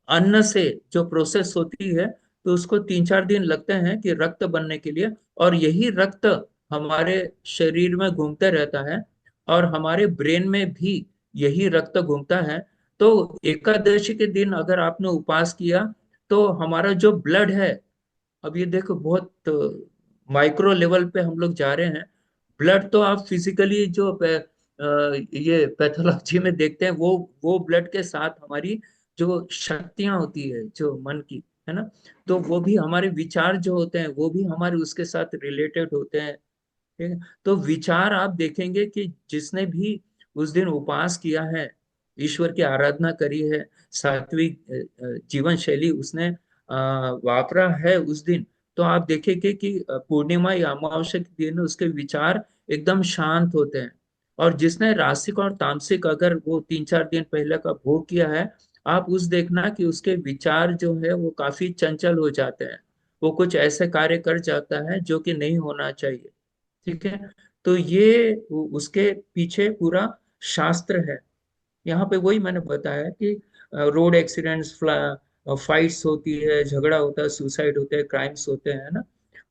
अन्न से जो प्रोसेस होती है, तो उसको 3-4 दिन लगते हैं कि रक्त बनने के लिए। और यही रक्त हमारे शरीर में घूमते रहता है, और हमारे ब्रेन में भी यही रक्त घूमता है। तो एकादशी के दिन अगर आपने उपवास किया, तो हमारा जो ब्लड है, अब ये देखो बहुत माइक्रो लेवल पे हम लोग जा रहे हैं। ब्लड तो आप फिजिकली जो ये पैथोलॉजी में देखते हैं, वो ब्लड के साथ हमारी जो शक्तियां होती है जो मन की, है ना, तो वो भी हमारे विचार जो होते हैं वो भी हमारे उसके साथ रिलेटेड होते हैं, ठीक है। तो विचार आप देखेंगे कि जिसने भी उस दिन उपवास किया है, ईश्वर की आराधना करी है, सात्विक जीवन शैली उसने वापरा है उस दिन, तो आप देखेंगे कि पूर्णिमा या अमावस्या के दिन उसके विचार एकदम शांत होते हैं। और जिसने रासिक और तामसिक अगर वो 3-4 दिन पहले का भोग किया है, आप उस देखना कि उसके विचार जो है वो काफी चंचल हो जाते हैं, वो कुछ ऐसे कार्य कर जाता है जो कि नहीं होना चाहिए, ठीक है। तो ये उसके पीछे पूरा शास्त्र है। यहाँ पे वही मैंने बताया कि रोड एक्सीडेंट्स, फाइट्स होती है, झगड़ा होता है, सुसाइड होते हैं, क्राइम्स होते हैं ना,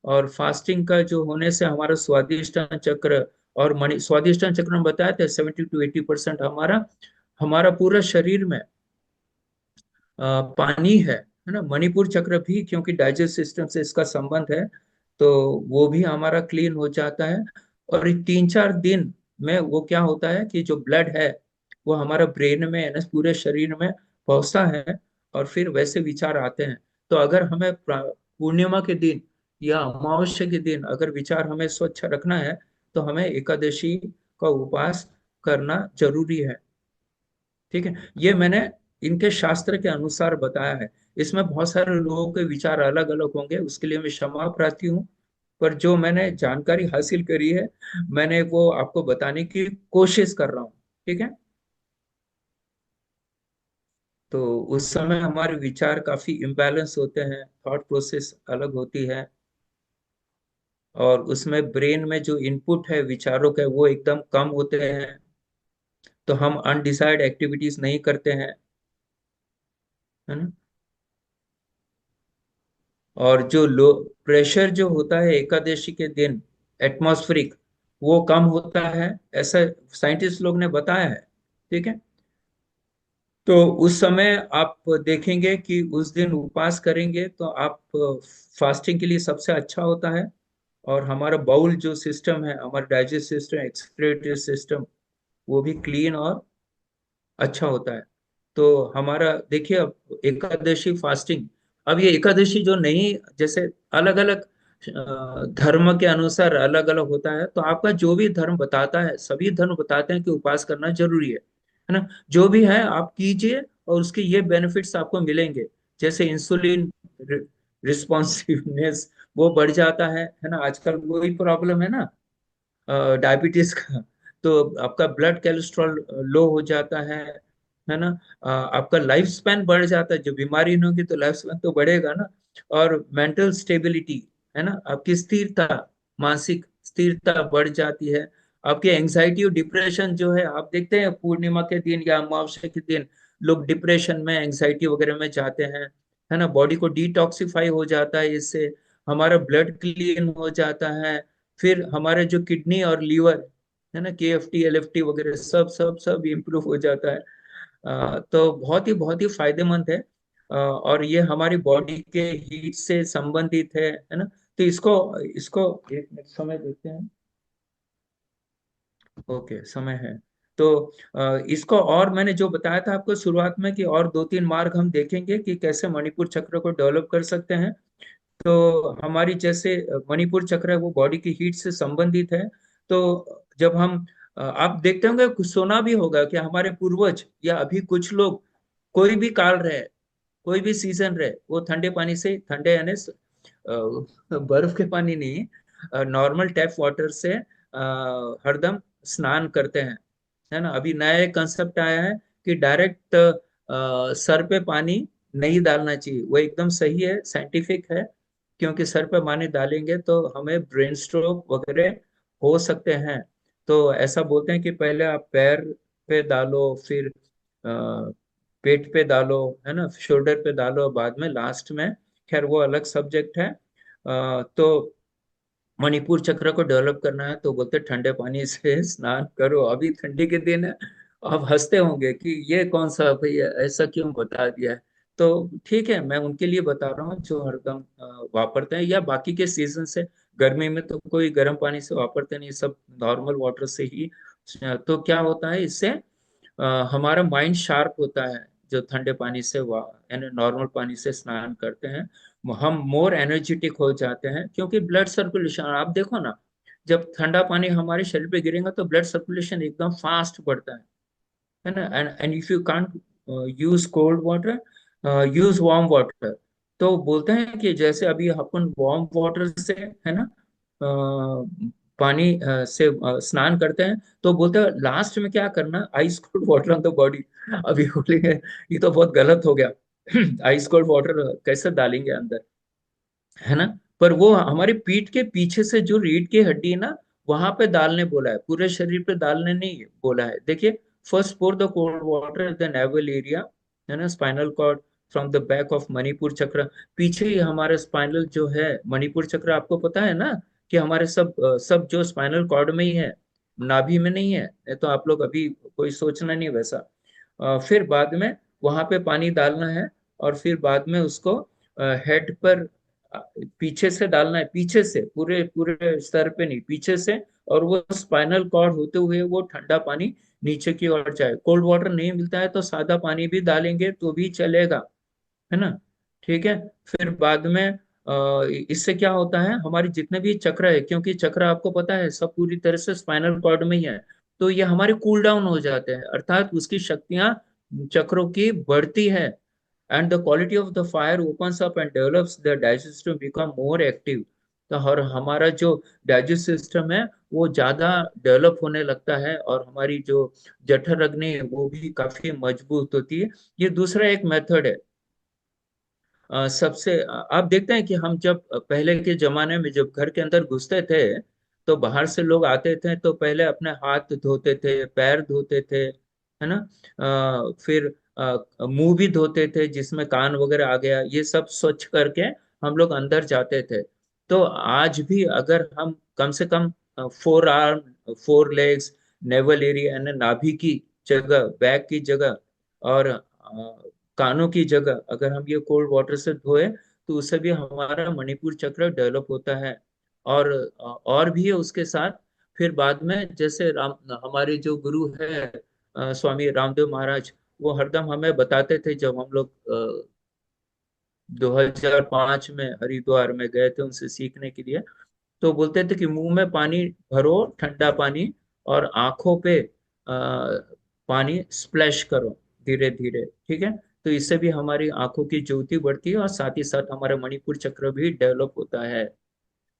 और फास्टिंग का जो होने से हमारा स्वादिष्टान चक्र और मणि स्वादिष्टान चक्र में बताया था 70 to 80% हमारा हमारा पूरा शरीर में पानी है ना। मणिपुर चक्र भी क्योंकि डाइजेस्ट सिस्टम से इसका संबंध है, तो वो भी हमारा क्लीन हो जाता है। और 3-4 दिन में वो क्या होता है कि जो ब्लड है वो हमारा ब्रेन में यानी पूरे शरीर में पहुंचता है, और फिर वैसे विचार आते हैं। तो अगर हमें पूर्णिमा के दिन या अमावस्या के दिन अगर विचार हमें स्वच्छ रखना है, तो हमें एकादशी का उपवास करना जरूरी है। ठीक है, ये मैंने इनके शास्त्र के अनुसार बताया है। इसमें बहुत सारे लोगों के विचार अलग अलग होंगे, उसके लिए मैं क्षमा प्रार्थी हूँ। पर जो मैंने जानकारी हासिल करी है, मैंने वो आपको बताने की कोशिश कर रहा हूँ। ठीक है, तो उस समय हमारे विचार काफी इम्बैलेंस होते हैं, थॉट प्रोसेस अलग होती है, और उसमें ब्रेन में जो इनपुट है विचारों के वो एकदम कम होते हैं, तो हम अनडिसाइड एक्टिविटीज नहीं करते हैं, है ना। और जो लो प्रेशर जो होता है एकादशी के दिन एटमॉस्फेरिक, वो कम होता है, ऐसा साइंटिस्ट लोग ने बताया है। ठीक है, तो उस समय आप देखेंगे कि उस दिन उपवास करेंगे तो आप फास्टिंग के लिए सबसे अच्छा होता है। और हमारा बाउल जो सिस्टम है, हमारा डाइजेस्ट सिस्टम, एक्सक्रीटरी सिस्टम, वो भी क्लीन और अच्छा होता है। तो हमारा देखिए, अब एकादशी फास्टिंग, अब ये एकादशी जो नहीं, जैसे अलग अलग धर्म के अनुसार अलग अलग होता है, तो आपका जो भी धर्म बताता है, सभी धर्म बताते हैं कि उपवास करना जरूरी है ना। जो भी है आप कीजिए, और उसके ये बेनिफिट्स आपको मिलेंगे। जैसे इंसुलिन रिस्पॉन्सिवनेस वो बढ़ जाता है ना। आजकल वही प्रॉब्लम है ना, डायबिटीज का। तो आपका ब्लड कोलेस्ट्रॉल लो हो जाता है ना। आपका लाइफ स्पैन बढ़ जाता है, जो बीमारी नहीं होगी तो लाइफ स्पैन तो बढ़ेगा ना। और मेंटल स्टेबिलिटी, है ना, आपकी स्थिरता, मानसिक स्थिरता बढ़ जाती है। आपकी एंजाइटी और डिप्रेशन जो है, आप देखते हैं पूर्णिमा के दिन या अमावस्या के दिन लोग डिप्रेशन में, एंजाइटी वगैरह में जाते हैं, है ना। बॉडी को डिटॉक्सिफाई हो जाता है इससे, हमारा ब्लड क्लीन हो जाता है। फिर हमारे जो किडनी और लीवर है ना, KFT LFT वगैरह सब सब सब इम्प्रूव हो जाता है। तो बहुत ही फायदेमंद है। और ये हमारी बॉडी के हीट से संबंधित है ना। तो इसको इसको एक मिनट समय देते हैं। ओके, समय है। तो इसको और मैंने जो बताया था आपको शुरुआत में कि और 2-3 मार्ग हम देखेंगे कि कैसे मणिपुर चक्र को डेवलप कर सकते हैं। तो हमारी जैसे मणिपुर चक्र है वो बॉडी की हीट से संबंधित है। तो जब हम आप देखते होंगे, कुछ सुना भी होगा कि हमारे पूर्वज या अभी कुछ लोग, कोई भी काल रहे, कोई भी सीजन रहे, वो ठंडे पानी से, ठंडे यानी बर्फ के पानी नहीं, नॉर्मल टैप वाटर से हरदम स्नान करते हैं, है ना। अभी नया एक कंसेप्ट आया है कि डायरेक्ट सर पे पानी नहीं डालना चाहिए, वो एकदम सही है, साइंटिफिक है। क्योंकि सर पे पानी डालेंगे तो हमें ब्रेन स्ट्रोक वगैरह हो सकते हैं। तो ऐसा बोलते हैं कि पहले आप पैर पे डालो, फिर पेट पे डालो, है ना, शोल्डर पे डालो, बाद में लास्ट में, खैर वो अलग सब्जेक्ट है। तो मणिपुर चक्र को डेवलप करना है तो बोलते ठंडे पानी से स्नान करो, अभी ठंडी के दिन है। आप हंसते होंगे कि ये कौन सा भैया ऐसा क्यों बता दिया है। तो ठीक है, मैं उनके लिए बता रहा हूँ जो हरदम वापरते हैं, या बाकी के सीजन से। गर्मी में तो कोई गर्म पानी से वापरते नहीं, सब नॉर्मल वाटर से ही। तो क्या होता है इससे, हमारा माइंड शार्प होता है। जो ठंडे पानी से यानी नॉर्मल पानी से स्नान करते हैं, हम मोर एनर्जेटिक हो जाते हैं, क्योंकि ब्लड सर्कुलेशन आप देखो ना, जब ठंडा पानी हमारे शरीर पे गिरेगा तो ब्लड सर्कुलेशन एकदम फास्ट बढ़ता है ना। And and if you can't use cold water, use warm water. तो बोलते हैं कि जैसे अभी अपन वार्म वाटर से, है ना, पानी से स्नान करते हैं, तो बोलते हैं लास्ट में क्या करना, ice cold water on the body. अभी बोलेंगे ये तो बहुत गलत हो गया, आइस कोल्ड वाटर कैसे डालेंगे अंदर, है ना। पर वो हमारे पीठ के पीछे से जो रीढ़ की हड्डी है ना, वहां पे डालने बोला है, पूरे शरीर पे डालने नहीं बोला है। देखिए, first pour the cold water the navel area, है ना, spinal cord, from the back of Manipur chakra. पीछे ही हमारे स्पाइनल जो है मणिपुर चक्र, आपको पता है ना कि हमारे सब जो स्पाइनल कॉर्ड में ही है, नाभि में नहीं है। नहीं तो आप लोग अभी कोई सोचना नहीं वैसा। फिर बाद में वहां पे पानी डालना है, और फिर बाद में उसको हेड पर पीछे से डालना है, पीछे से, पूरे पूरे सर पे नहीं, पीछे से। और वो स्पाइनल कॉर्ड होते हुए वो ठंडा पानी नीचे की ओर जाए। कोल्ड वाटर नहीं मिलता है तो सादा पानी भी डालेंगे तो भी चलेगा, है ना। ठीक है। फिर बाद में इससे क्या होता है, हमारी जितने भी चक्र है, क्योंकि चक्र आपको पता है सब पूरी तरह से स्पाइनल कॉर्ड में ही है, तो ये हमारे कूल डाउन हो जाते हैं, अर्थात उसकी शक्तियां चक्रों की बढ़ती है। And the quality of the fire opens up and develops the digest system become more active. तो और हमारा जो डाइजेस्ट सिस्टम है वो ज्यादा डेवलप होने लगता है, और हमारी जो जठर अग्नि है वो भी काफी मजबूत होती है। ये दूसरा एक मेथड है। सबसे आप देखते हैं कि हम जब पहले के जमाने में जब घर के अंदर घुसते थे, तो बाहर से लोग आते थे तो पहले अपने हाथ धोते थे, पैर धोते थे, है ना। फिर मुंह भी धोते थे, जिसमें कान वगैरह आ गया, ये सब स्वच्छ करके हम लोग अंदर जाते थे। तो आज भी अगर हम कम से कम 4 आर्म, 4 लेग्स, नेवल एरिया यानी नाभि की जगह, बैक की जगह, और कानों की जगह अगर हम ये कोल्ड वाटर से धोए, तो उससे भी हमारा मणिपुर चक्र डेवलप होता है। और और भी है उसके साथ। फिर बाद में जैसे हमारे जो गुरु है स्वामी रामदेव महाराज, वो हरदम हमें बताते थे, जब हम लोग 2005 में हरिद्वार में गए थे उनसे सीखने के लिए, तो बोलते थे कि मुंह में पानी भरो, ठंडा पानी, और आंखों पे पानी स्प्लैश करो धीरे धीरे। ठीक है। तो इससे भी हमारी आंखों की ज्योति बढ़ती है, और साथ ही साथ हमारा मणिपुर चक्र भी डेवलप होता है।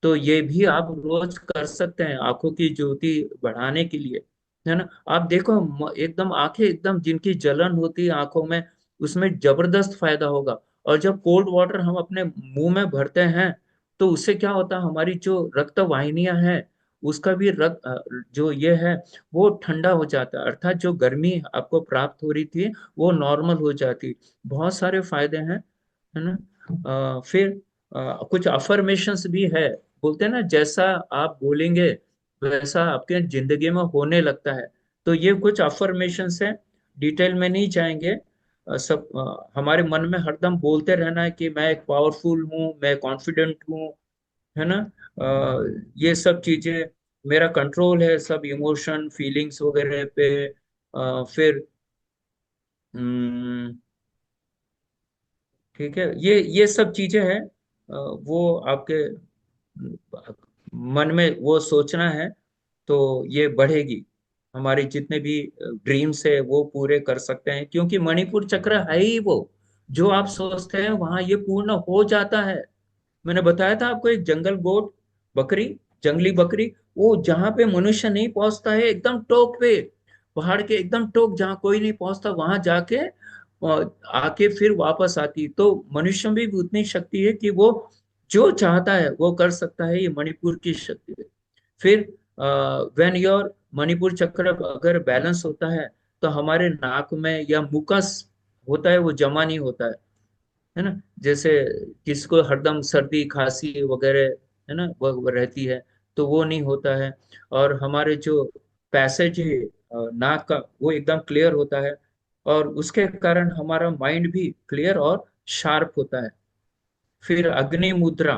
तो ये भी आप रोज कर सकते हैं आंखों की ज्योति बढ़ाने के लिए, है ना। आप देखो एकदम आंखें, एकदम जिनकी जलन होती है आंखों में, उसमें जबरदस्त फायदा होगा। और जब कोल्ड वाटर हम अपने मुंह में भरते हैं, तो उससे क्या होता है, हमारी जो रक्त वाहिनियां हैं उसका भी जो ये है वो ठंडा हो जाता है, अर्थात जो गर्मी आपको प्राप्त हो रही थी वो नॉर्मल हो जाती। बहुत सारे फायदे हैं, है ना। फिर कुछ अफर्मेशंस भी है। बोलते हैं ना, जैसा आप बोलेंगे वैसा आपके जिंदगी में होने लगता है। तो ये कुछ अफर्मेशंस है, डिटेल में नहीं जाएंगे। हमारे मन में हरदम बोलते रहना है कि मैं एक पावरफुल हूँ, मैं कॉन्फिडेंट हूँ, है ना। ये सब चीजें, मेरा कंट्रोल है सब इमोशन फीलिंग्स वगैरह पे। फिर हम्म, ठीक है, ये सब चीजें हैं। वो आपके मन में वो सोचना है, तो ये बढ़ेगी। हमारे जितने भी ड्रीम्स है वो पूरे कर सकते हैं, क्योंकि मणिपुर चक्र है ही वो, जो आप सोचते हैं वहां ये पूर्ण हो जाता है। मैंने बताया था आपको, एक जंगल गोट, बकरी, जंगली बकरी, वो जहां पे मनुष्य नहीं पहुंचता है, एकदम टॉप पे, पहाड़ के एकदम टॉप जहाँ कोई नहीं पहुंचता, वहां जाके आके फिर वापस आती। तो मनुष्य में भी उतनी शक्ति है कि वो जो चाहता है वो कर सकता है, ये मणिपुर की शक्ति है। फिर व्हेन योर मणिपुर चक्र अगर बैलेंस होता है, तो हमारे नाक में या मुकस होता है वो जमा नहीं होता है ना। जैसे किसको हरदम सर्दी खांसी वगैरह, है ना, वो रहती है, तो वो नहीं होता है। और हमारे जो पैसेज है नाक का, वो एकदम क्लियर होता है, और उसके कारण हमारा माइंड भी क्लियर और शार्प होता है। फिर अग्नि मुद्रा,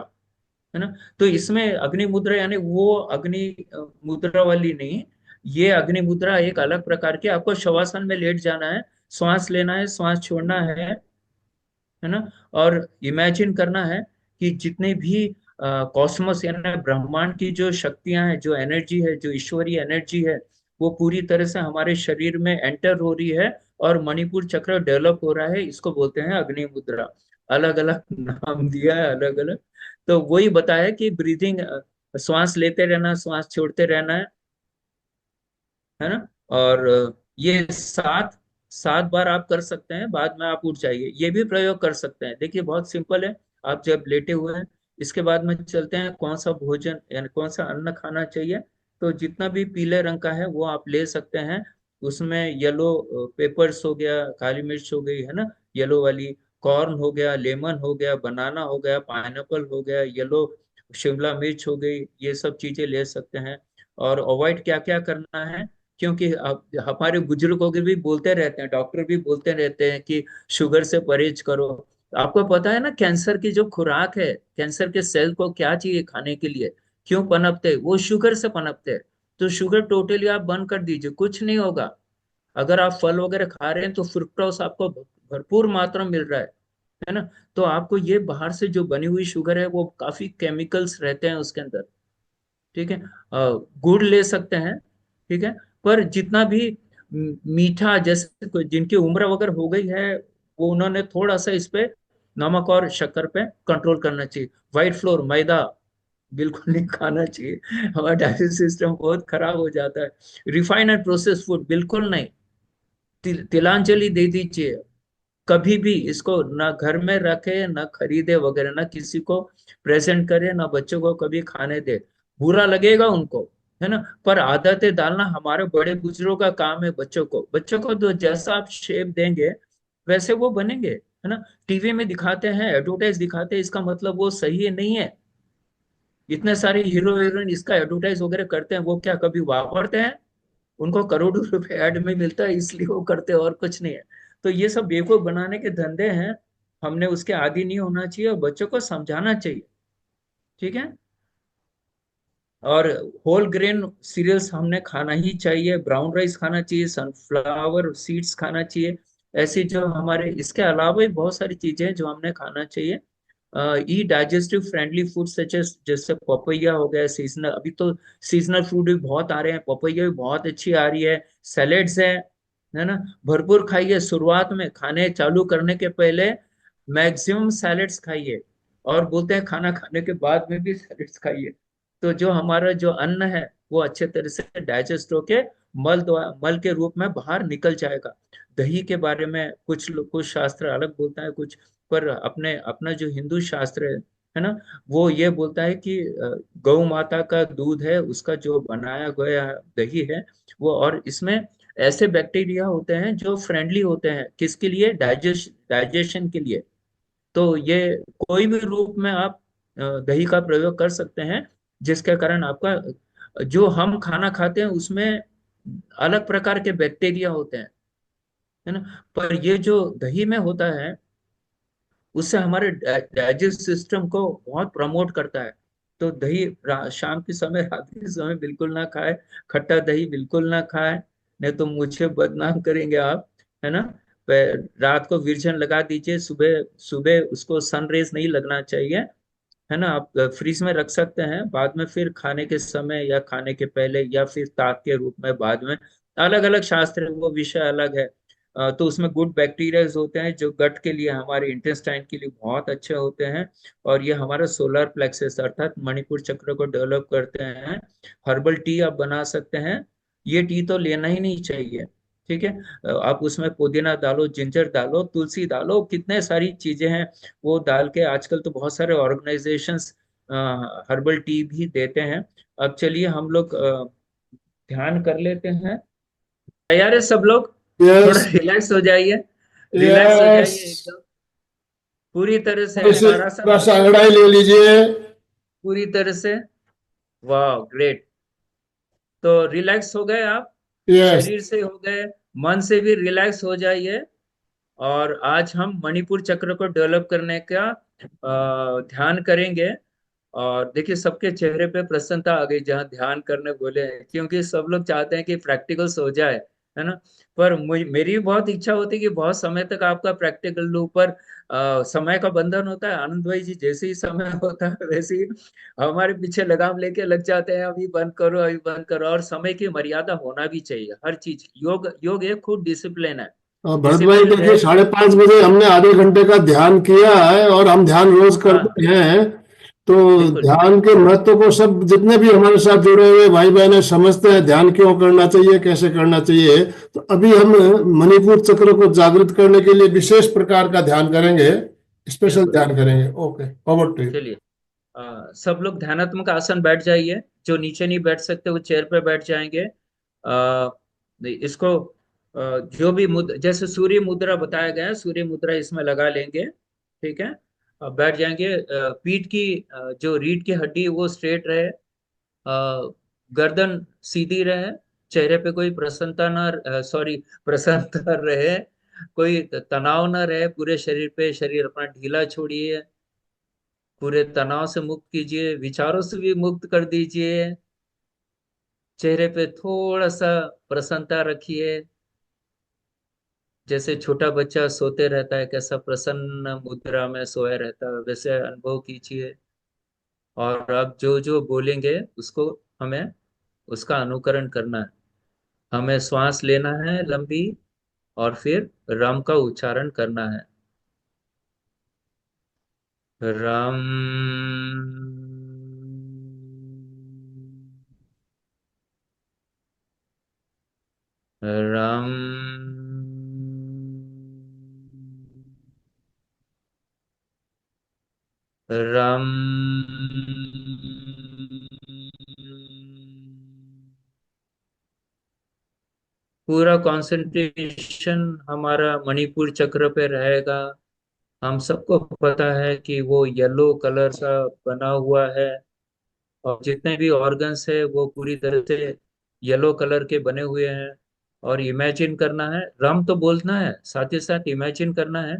है ना। तो इसमें अग्नि मुद्रा यानी वो अग्नि मुद्रा वाली नहीं, ये अग्नि मुद्रा एक अलग प्रकार की, आपको शवासन में लेट जाना है, श्वास लेना है, श्वास छोड़ना है ना। और इमेजिन करना है कि जितने भी कॉस्मोस यानी ब्रह्मांड की जो शक्तियां हैं, जो एनर्जी है, जो ईश्वरीय एनर्जी है, वो पूरी तरह से हमारे शरीर में एंटर हो रही है, और मणिपुर चक्र डेवलप हो रहा है। इसको बोलते हैं अग्नि मुद्रा। अलग अलग नाम दिया है, अलग अलग। तो वही बताया कि ब्रीदिंग, श्वास लेते रहना, श्वास छोड़ते रहना है ना। और ये 7 7 बार आप कर सकते हैं, बाद में आप उठ जाइए, ये भी प्रयोग कर सकते हैं। देखिए बहुत सिंपल है। आप जब लेटे हुए हैं, इसके बाद में चलते हैं कौन सा भोजन यानी कौन सा अन्न खाना चाहिए। तो जितना भी पीले रंग का है वो आप ले सकते हैं। उसमें येलो पेपर्स हो गया, काली मिर्च हो गई, है ना, येलो वाली, कॉर्न हो गया, लेमन हो गया, बनाना हो गया, पाइनएप्पल हो गया, येलो शिमला मिर्च हो गई, ये सब चीजें ले सकते हैं। और अवॉइड क्या क्या करना है, क्योंकि अब हमारे बुजुर्गों के भी बोलते रहते हैं, डॉक्टर भी बोलते रहते हैं कि शुगर से परहेज करो। आपको पता है ना, कैंसर की जो खुराक है, कैंसर के सेल को क्या चाहिए खाने के लिए, क्यों पनपते, वो शुगर से पनपते हैं। तो शुगर टोटली आप बंद कर दीजिए, कुछ नहीं होगा। अगर आप फल वगैरह खा रहे हैं तो फ्रुक्टोस आपको भरपूर मात्रा में मिल रहा है ना। तो आपको ये बाहर से जो बनी हुई शुगर है, वो काफी केमिकल्स रहते हैं उसके अंदर। ठीक है। गुड़ ले सकते हैं, ठीक है। पर जितना भी मीठा, जैसे जिनकी उम्र वगैरह हो गई है, वो उन्होंने थोड़ा सा इस पे नमक और शक्कर पे कंट्रोल करना चाहिए। व्हाइट फ्लोर, मैदा बिल्कुल नहीं खाना चाहिए, हमारा डाइजेस्ट सिस्टम बहुत खराब हो जाता है। रिफाइंड एंड प्रोसेस फूड बिल्कुल नहीं। तिलांजलि दे दीजिए। कभी भी इसको ना घर में रखे, ना खरीदे वगैरह, ना किसी को प्रेजेंट करे, ना बच्चों को कभी खाने दे। बुरा लगेगा उनको, है ना। पर आदतें डालना हमारे बड़े बुजुर्गों का काम है। बच्चों को तो जैसा आप शेप देंगे वैसे वो बनेंगे, है ना। टीवी में दिखाते हैं, एडवर्टाइज दिखाते हैं, इसका मतलब वो सही नहीं है। इतने सारे हीरो हीरोइन इसका एडवर्टाइज वगैरह करते हैं, वो क्या कभी वापरते हैं? उनको करोड़ों रुपए ऐड में मिलता है, इसलिए वो करते हैं, और कुछ नहीं है। तो ये सब बेवकूफ बनाने के धंधे हैं। हमने उसके आदी नहीं होना चाहिए, और बच्चों को समझाना चाहिए। ठीक है। और होल ग्रेन सीरियल्स हमने खाना ही चाहिए, ब्राउन राइस खाना चाहिए, सनफ्लावर सीड्स खाना चाहिए। ऐसी जो हमारे, इसके अलावा भी बहुत सारी चीजें हैं जो हमने खाना चाहिए। ई digestive friendly food such as, जैसे पपैया हो गया सीजनल, अभी तो सीजनल फ्रूट भी बहुत आ रहे हैं, पपैया भी बहुत अच्छी आ रही है। सैलेड्स है ना। भरपूर खाइए, शुरुआत में खाने चालू करने के पहले मैक्सिमम सैलेड्स खाइए। और बोलते हैं खाना खाने के बाद में भी सैलेड्स खाइए। तो जो हमारा जो अन्न है, वो अच्छे तरह से डाइजेस्ट होके मल के रूप में बाहर निकल जाएगा। दही के बारे में कुछ शास्त्र अलग बोलता है, कुछ, पर अपने अपना जो हिंदू शास्त्र है ना, वो ये बोलता है कि गौ माता का दूध है, उसका जो बनाया गया दही है वो, और इसमें ऐसे बैक्टीरिया होते हैं जो फ्रेंडली होते हैं, किसके लिए, डाइजेशन के लिए। तो ये कोई भी रूप में आप दही का प्रयोग कर सकते हैं, जिसके कारण आपका जो हम खाना खाते हैं उसमें अलग प्रकार के बैक्टीरिया होते हैं, है ना। पर ये जो दही में होता है, उससे हमारे डाइजेस्ट सिस्टम को बहुत प्रमोट करता है। तो दही शाम के समय, रात के समय बिल्कुल ना खाए। खट्टा दही बिल्कुल ना खाए, नहीं तो मुझे बदनाम करेंगे आप, है ना। रात को विरजन लगा दीजिए, सुबह सुबह उसको सन रेज नहीं लगना चाहिए, है ना। आप फ्रीज में रख सकते हैं, बाद में फिर खाने के समय या खाने के पहले या फिर ताक के रूप में बाद में। अलग अलग शास्त्र है, वो विषय अलग है। तो उसमें गुड बैक्टीरियाज होते हैं जो गट के लिए, हमारे इंटेस्टाइन के लिए बहुत अच्छे होते हैं। और ये हमारा सोलर प्लेक्सस अर्थात मणिपुर चक्र को डेवलप करते हैं। हर्बल टी आप बना सकते हैं। ये टी तो लेना ही नहीं चाहिए, ठीक है। आप उसमें पुदीना डालो, जिंजर डालो, तुलसी डालो, कितने सारी चीजें हैं वो डाल के। आजकल तो बहुत सारे ऑर्गेनाइजेशंस हर्बल टी भी देते हैं। अब चलिए हम लोग ध्यान कर लेते हैं। तैयार है सब लोग? थोड़ा यस। रिलैक्स हो जाइए, रिलैक्स हो यस। जाइए एकदम, पूरी तरह से इसे हमारा सब थोड़ा सा मसल अंगड़ाई ले लीजिए। पूरी तरह से। वाह, ग्रेट। तो रिलैक्स हो गए आप, यस। शरीर से हो गए, मन से भी रिलैक्स हो जाइए। और आज हम मणिपुर चक्र को डेवलप करने का ध्यान करेंगे। और देखिए सबके चेहरे पे प्रसन्नता आ गई जहाँ ध्यान करने बोले हैं, क्योंकि सब लोग चाहते हैं कि प्रैक्टिकल्स हो जाए, है ना। पर मेरी भी बहुत इच्छा होती है कि बहुत समय तक आपका प्रैक्टिकल लूँ, पर समय का बंधन होता है। आनंद भाई जी, जैसे ही समय होता है वैसे ही हमारे पीछे लगाम लेके लग जाते हैं, अभी बंद करो, अभी बंद करो। और समय की मर्यादा होना भी चाहिए हर चीज की। योग योग एक खुद डिसिप्लिन है। भरत भाई डिसिप्लिन देखिए, रहेगा। 5:30 बजे हमने आधे घंटे का ध्यान किया है, और हम ध्यान रोज हाँ, करते हैं। तो बिल्कुल। ध्यान के महत्व को सब जितने भी हमारे साथ जुड़े हुए भाई बहन हैं समझते हैं, ध्यान क्यों करना चाहिए, कैसे करना चाहिए। तो अभी हम मणिपुर चक्र को जागृत करने के लिए विशेष प्रकार का ध्यान करेंगे, स्पेशल बिल्कुल। ध्यान करेंगे। Okay, over to you. चलिए, सब लोग ध्यानात्मक आसन बैठ जाइए। जो नीचे नहीं बैठ सकते वो चेयर पे बैठ जाएंगे। इसको जो भी जैसे सूर्य मुद्रा बताया गया है, सूर्य मुद्रा इसमें लगा लेंगे। ठीक है। अब बैठ जाएंगे। पीठ की जो रीढ़ की हड्डी है, वो स्ट्रेट रहे। गर्दन सीधी रहे। चेहरे पे कोई प्रसन्नता ना, सॉरी, प्रसन्नता रहे। कोई तनाव ना रहे पूरे शरीर पे। शरीर अपना ढीला छोड़िए। पूरे तनाव से मुक्त कीजिए, विचारों से भी मुक्त कर दीजिए। चेहरे पे थोड़ा सा प्रसन्नता रखिए। जैसे छोटा बच्चा सोते रहता है, कैसा प्रसन्न मुद्रा में सोया रहता है, वैसे अनुभव कीजिए। और अब जो जो बोलेंगे उसको हमें उसका अनुकरण करना है। हमें श्वास लेना है लंबी, और फिर राम का उच्चारण करना है। राम। राम। राम। पूरा कंसंट्रेशन हमारा मणिपुर चक्र पे रहेगा। हम सबको पता है कि वो येलो कलर का बना हुआ है। और जितने भी ऑर्गन्स है वो पूरी तरह से येलो कलर के बने हुए हैं। और इमेजिन करना है, रम तो बोलना है, साथ ही साथ इमेजिन करना है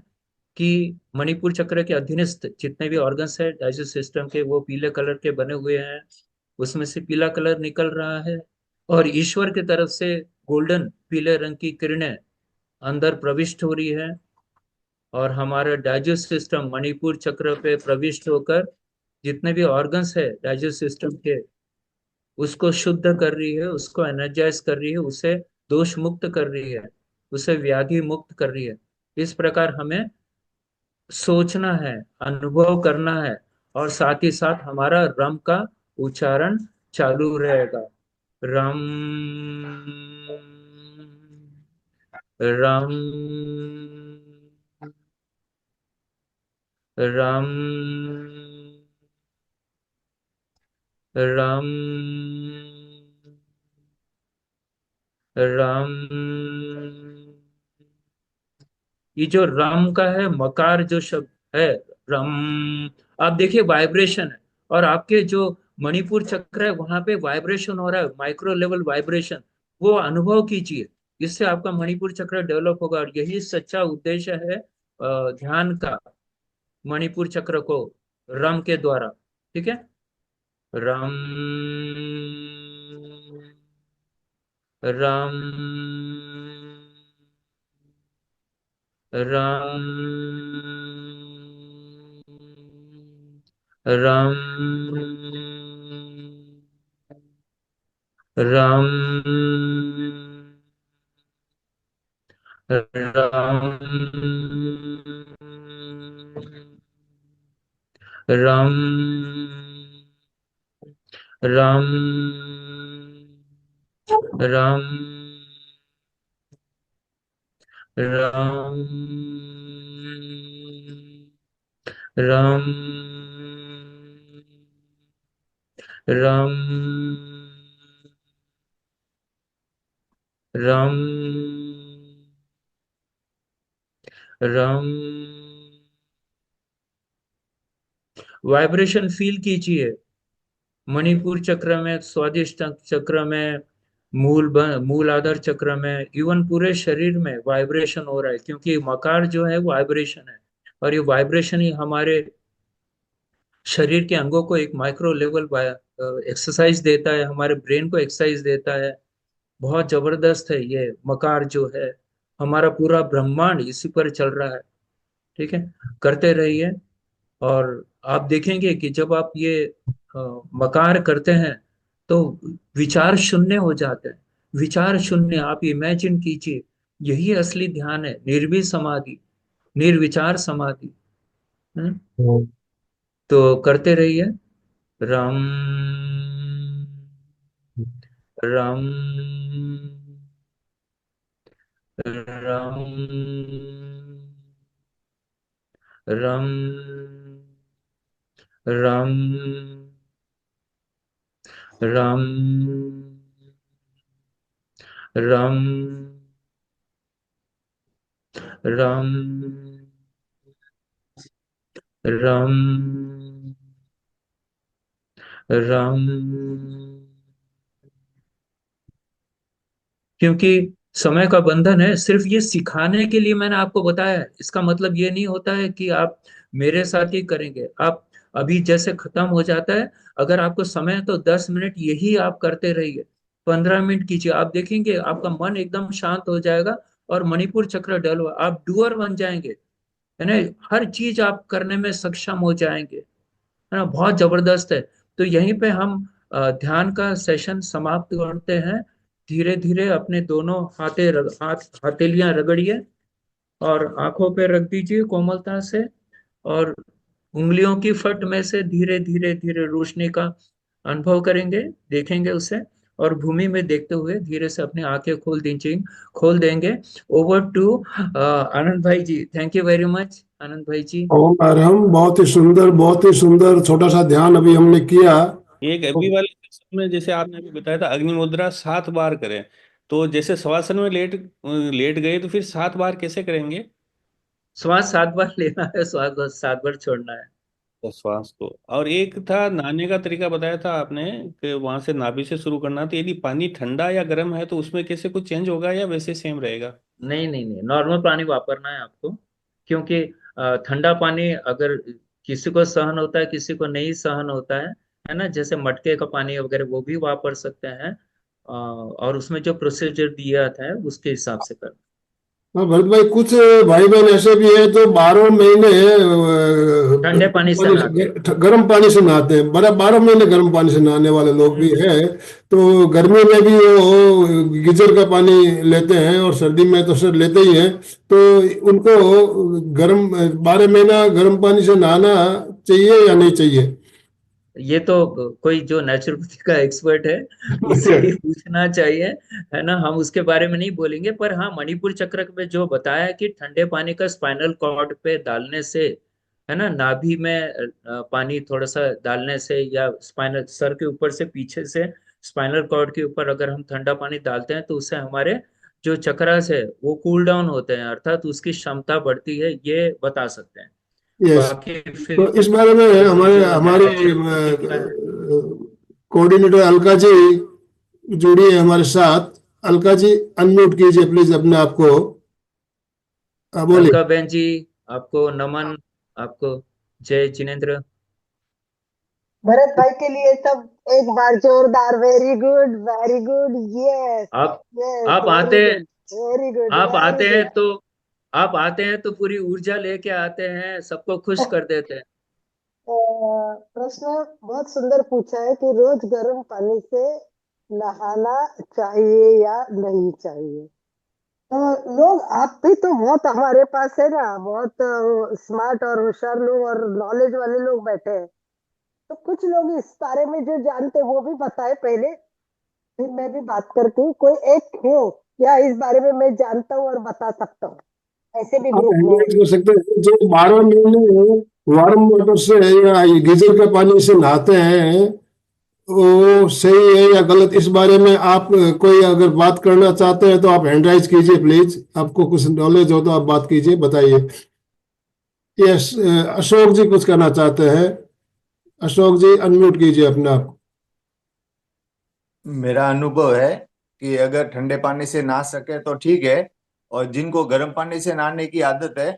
कि मणिपुर चक्र के अधीनस्थ जितने भी ऑर्गन्स है डाइजेस्ट सिस्टम के, वो पीले कलर के बने हुए हैं। उसमें से पीला कलर निकल रहा है। और ईश्वर की तरफ से गोल्डन पीले रंग की किरणें अंदर प्रविष्ट हो रही है। और हमारा डाइजेस्ट सिस्टम मणिपुर चक्र पे प्रविष्ट होकर जितने भी ऑर्गन्स है डाइजेस्ट सिस्टम के, उसको शुद्ध कर रही है, उसको एनर्जाइज कर रही है, उसे दोष मुक्त कर रही है, उसे व्याधि मुक्त कर रही है। इस प्रकार हमें सोचना है, अनुभव करना है। और साथ ही साथ हमारा रम का उच्चारण चालू रहेगा। रम। रम। रम। रम। रम। ये जो रम का है, मकार जो शब्द है, रम, आप देखिए वाइब्रेशन है। और आपके जो मणिपुर चक्र है वहां पे वाइब्रेशन हो रहा है, माइक्रो लेवल वाइब्रेशन। वो अनुभव कीजिए। इससे आपका मणिपुर चक्र डेवलप होगा, और यही सच्चा उद्देश्य है ध्यान का। मणिपुर चक्र को रम के द्वारा। ठीक है। रम। रम। रम। रम। रम। रम। रम। रम। रम। रम। रम। रम। रम। रम। वाइब्रेशन फील कीजिए। मणिपुर चक्र में, स्वादिष्ट चक्र में, मूल आधार चक्र में, इवन पूरे शरीर में वाइब्रेशन हो रहा है, क्योंकि मकार जो है वो वाइब्रेशन है। और ये वाइब्रेशन ही हमारे शरीर के अंगों को एक माइक्रो लेवल एक्सरसाइज देता है, हमारे ब्रेन को एक्सरसाइज देता है। बहुत जबरदस्त है ये मकार जो है। हमारा पूरा ब्रह्मांड इसी पर चल रहा है। ठीक है। करते रहिए। और आप देखेंगे कि जब आप ये मकार करते हैं तो विचार शून्य हो जाते हैं। विचार शून्य, आप इमेजिन कीजिए। यही असली ध्यान है, निर्भी समाधि, निर्विचार समाधि। हम्म? हम्म। तो करते रहिए। रम। रम। रम। रम। रम। रम। रम। रम रम रम। क्योंकि समय का बंधन है, सिर्फ ये सिखाने के लिए मैंने आपको बताया है। इसका मतलब ये नहीं होता है कि आप मेरे साथ ही करेंगे। आप अभी जैसे खत्म हो जाता है, अगर आपको समय है तो 10 मिनट यही आप करते रहिए। 15 मिनट कीजिए, आप देखेंगे आपका मन एकदम शांत हो जाएगा और मणिपुर चक्र डल हुआ, आप डूअर बन जाएंगे। है ना, हर चीज आप करने में सक्षम हो जाएंगे। है ना, बहुत जबरदस्त है। तो यहीं पे हम ध्यान का सेशन समाप्त करते हैं। धीरे धीरे अपने दोनों हथेलियां रगड़िए और आंखों पे रख दीजिए कोमलता से, और उंगलियों की फट में से धीरे धीरे धीरे रोशनी का अनुभव करेंगे, देखेंगे उसे। और भूमि में देखते हुए धीरे से अपनी आंखें खोल देंगे। ओवर टू आनंद भाई जी। थैंक यू वेरी मच आनंद भाई जी। ओम अरहम, बहुत ही सुंदर छोटा सा ध्यान अभी हमने किया। एक अभी वाले सेशन में जैसे आपने अभी बताया था अग्नि मुद्रा 7 बार करें। तो जैसे शवासन में लेट लेट गए तो फिर 7 बार कैसे करेंगे? श्वास 7 बार लेना है, श्वास 7 बार छोड़ना है। तो श्वास को, और एक था नहाने का तरीका बताया था आपने कि वहां से नाभि से शुरू करना। तो यदि पानी ठंडा या गर्म है तो उसमें कैसे कुछ चेंज होगा या वैसे सेम रहेगा? नहीं नहीं नहीं, नॉर्मल पानी वापरना है आपको। क्योंकि ठंडा पानी अगर किसी को सहन होता है, किसी को नहीं सहन होता है ना, जैसे मटके का पानी वगैरह वो भी वापर सकते हैं। और उसमें जो प्रोसीजर दिया था उसके हिसाब से करना। हाँ भरत भाई, कुछ भाई बहन ऐसे भी है जो 12 महीने ठंडे पानी से नहाते हैं। गर्म पानी से नहाते हैं। 12 महीने गर्म पानी से नहाने वाले लोग भी हैं। तो गर्मी में भी वो गीजर का पानी लेते हैं और सर्दी में तो सर लेते ही हैं। तो उनको गर्म 12 महीना गर्म पानी से नहाना चाहिए या नहीं चाहिए? ये तो कोई जो नेचुरोपैथी का एक्सपर्ट है उससे ही पूछना चाहिए। है ना, हम उसके बारे में नहीं बोलेंगे। पर हाँ, मणिपुर चक्र में जो बताया है कि ठंडे पानी का स्पाइनल कॉर्ड पे डालने से, है ना, नाभि में पानी थोड़ा सा डालने से, या स्पाइनल सर के ऊपर से पीछे से स्पाइनल कॉर्ड के ऊपर अगर हम ठंडा पानी डालते हैं तो उससे हमारे जो चक्रास है वो कूल डाउन होते हैं, अर्थात उसकी क्षमता बढ़ती है, ये बता सकते हैं। यस। बाकी तो फिर इस बारे में दूसरी हमारे जो हमारे नेचुरोपैथी का है। कोऑर्डिनेटर अलका जी जुड़ी है हमारे साथ। अलका जी, अनम्यूट कीजिए प्लीज अपने आप को। बोलिए। अलका बहन जी, आपको नमन। आपको जय जिनेन्द्र। भरत भाई के लिए सब एक बार जोरदार, very good, very good, yes, आप यस, आप वेरी आते हैं। गुड, वेरी गुड, आप वेरी आते हैं गुड। तो आप आते हैं तो पूरी ऊर्जा लेके आते हैं, सबको खुश कर देते हैं। प्रश्न बहुत सुंदर पूछा है कि रोज गर्म पानी से नहाना चाहिए या नहीं चाहिए। तो लोग, आप भी तो बहुत हमारे पास है ना, बहुत स्मार्ट और होशियार लोग और नॉलेज वाले लोग बैठे हैं। तो कुछ लोग इस बारे में जो जानते हैं वो भी बताए पहले, फिर मैं भी बात करती हूँ। कोई एक हो या इस बारे में मैं जानता हूँ और बता सकता हूँ, ऐसे भी आप ग्रुप में एंकरेज है। कर सकते हैं जो 12 महीने वार्म वाटर से या ये गीजर के पानी से नहाते हैं, वो सही है या गलत? इस बारे में आप कोई अगर बात करना चाहते हैं तो आप हैंड राइज कीजिए प्लीज। आपको कुछ नॉलेज हो तो आप बात कीजिए, बताइए। यस, अशोक जी कुछ कहना चाहते हैं। अशोक जी, अनम्यूट कीजिए अपने आप को। मेरा अनुभव है कि अगर ठंडे पानी से नहा सके तो ठीक है। और जिनको गर्म पानी से नहाने की आदत है,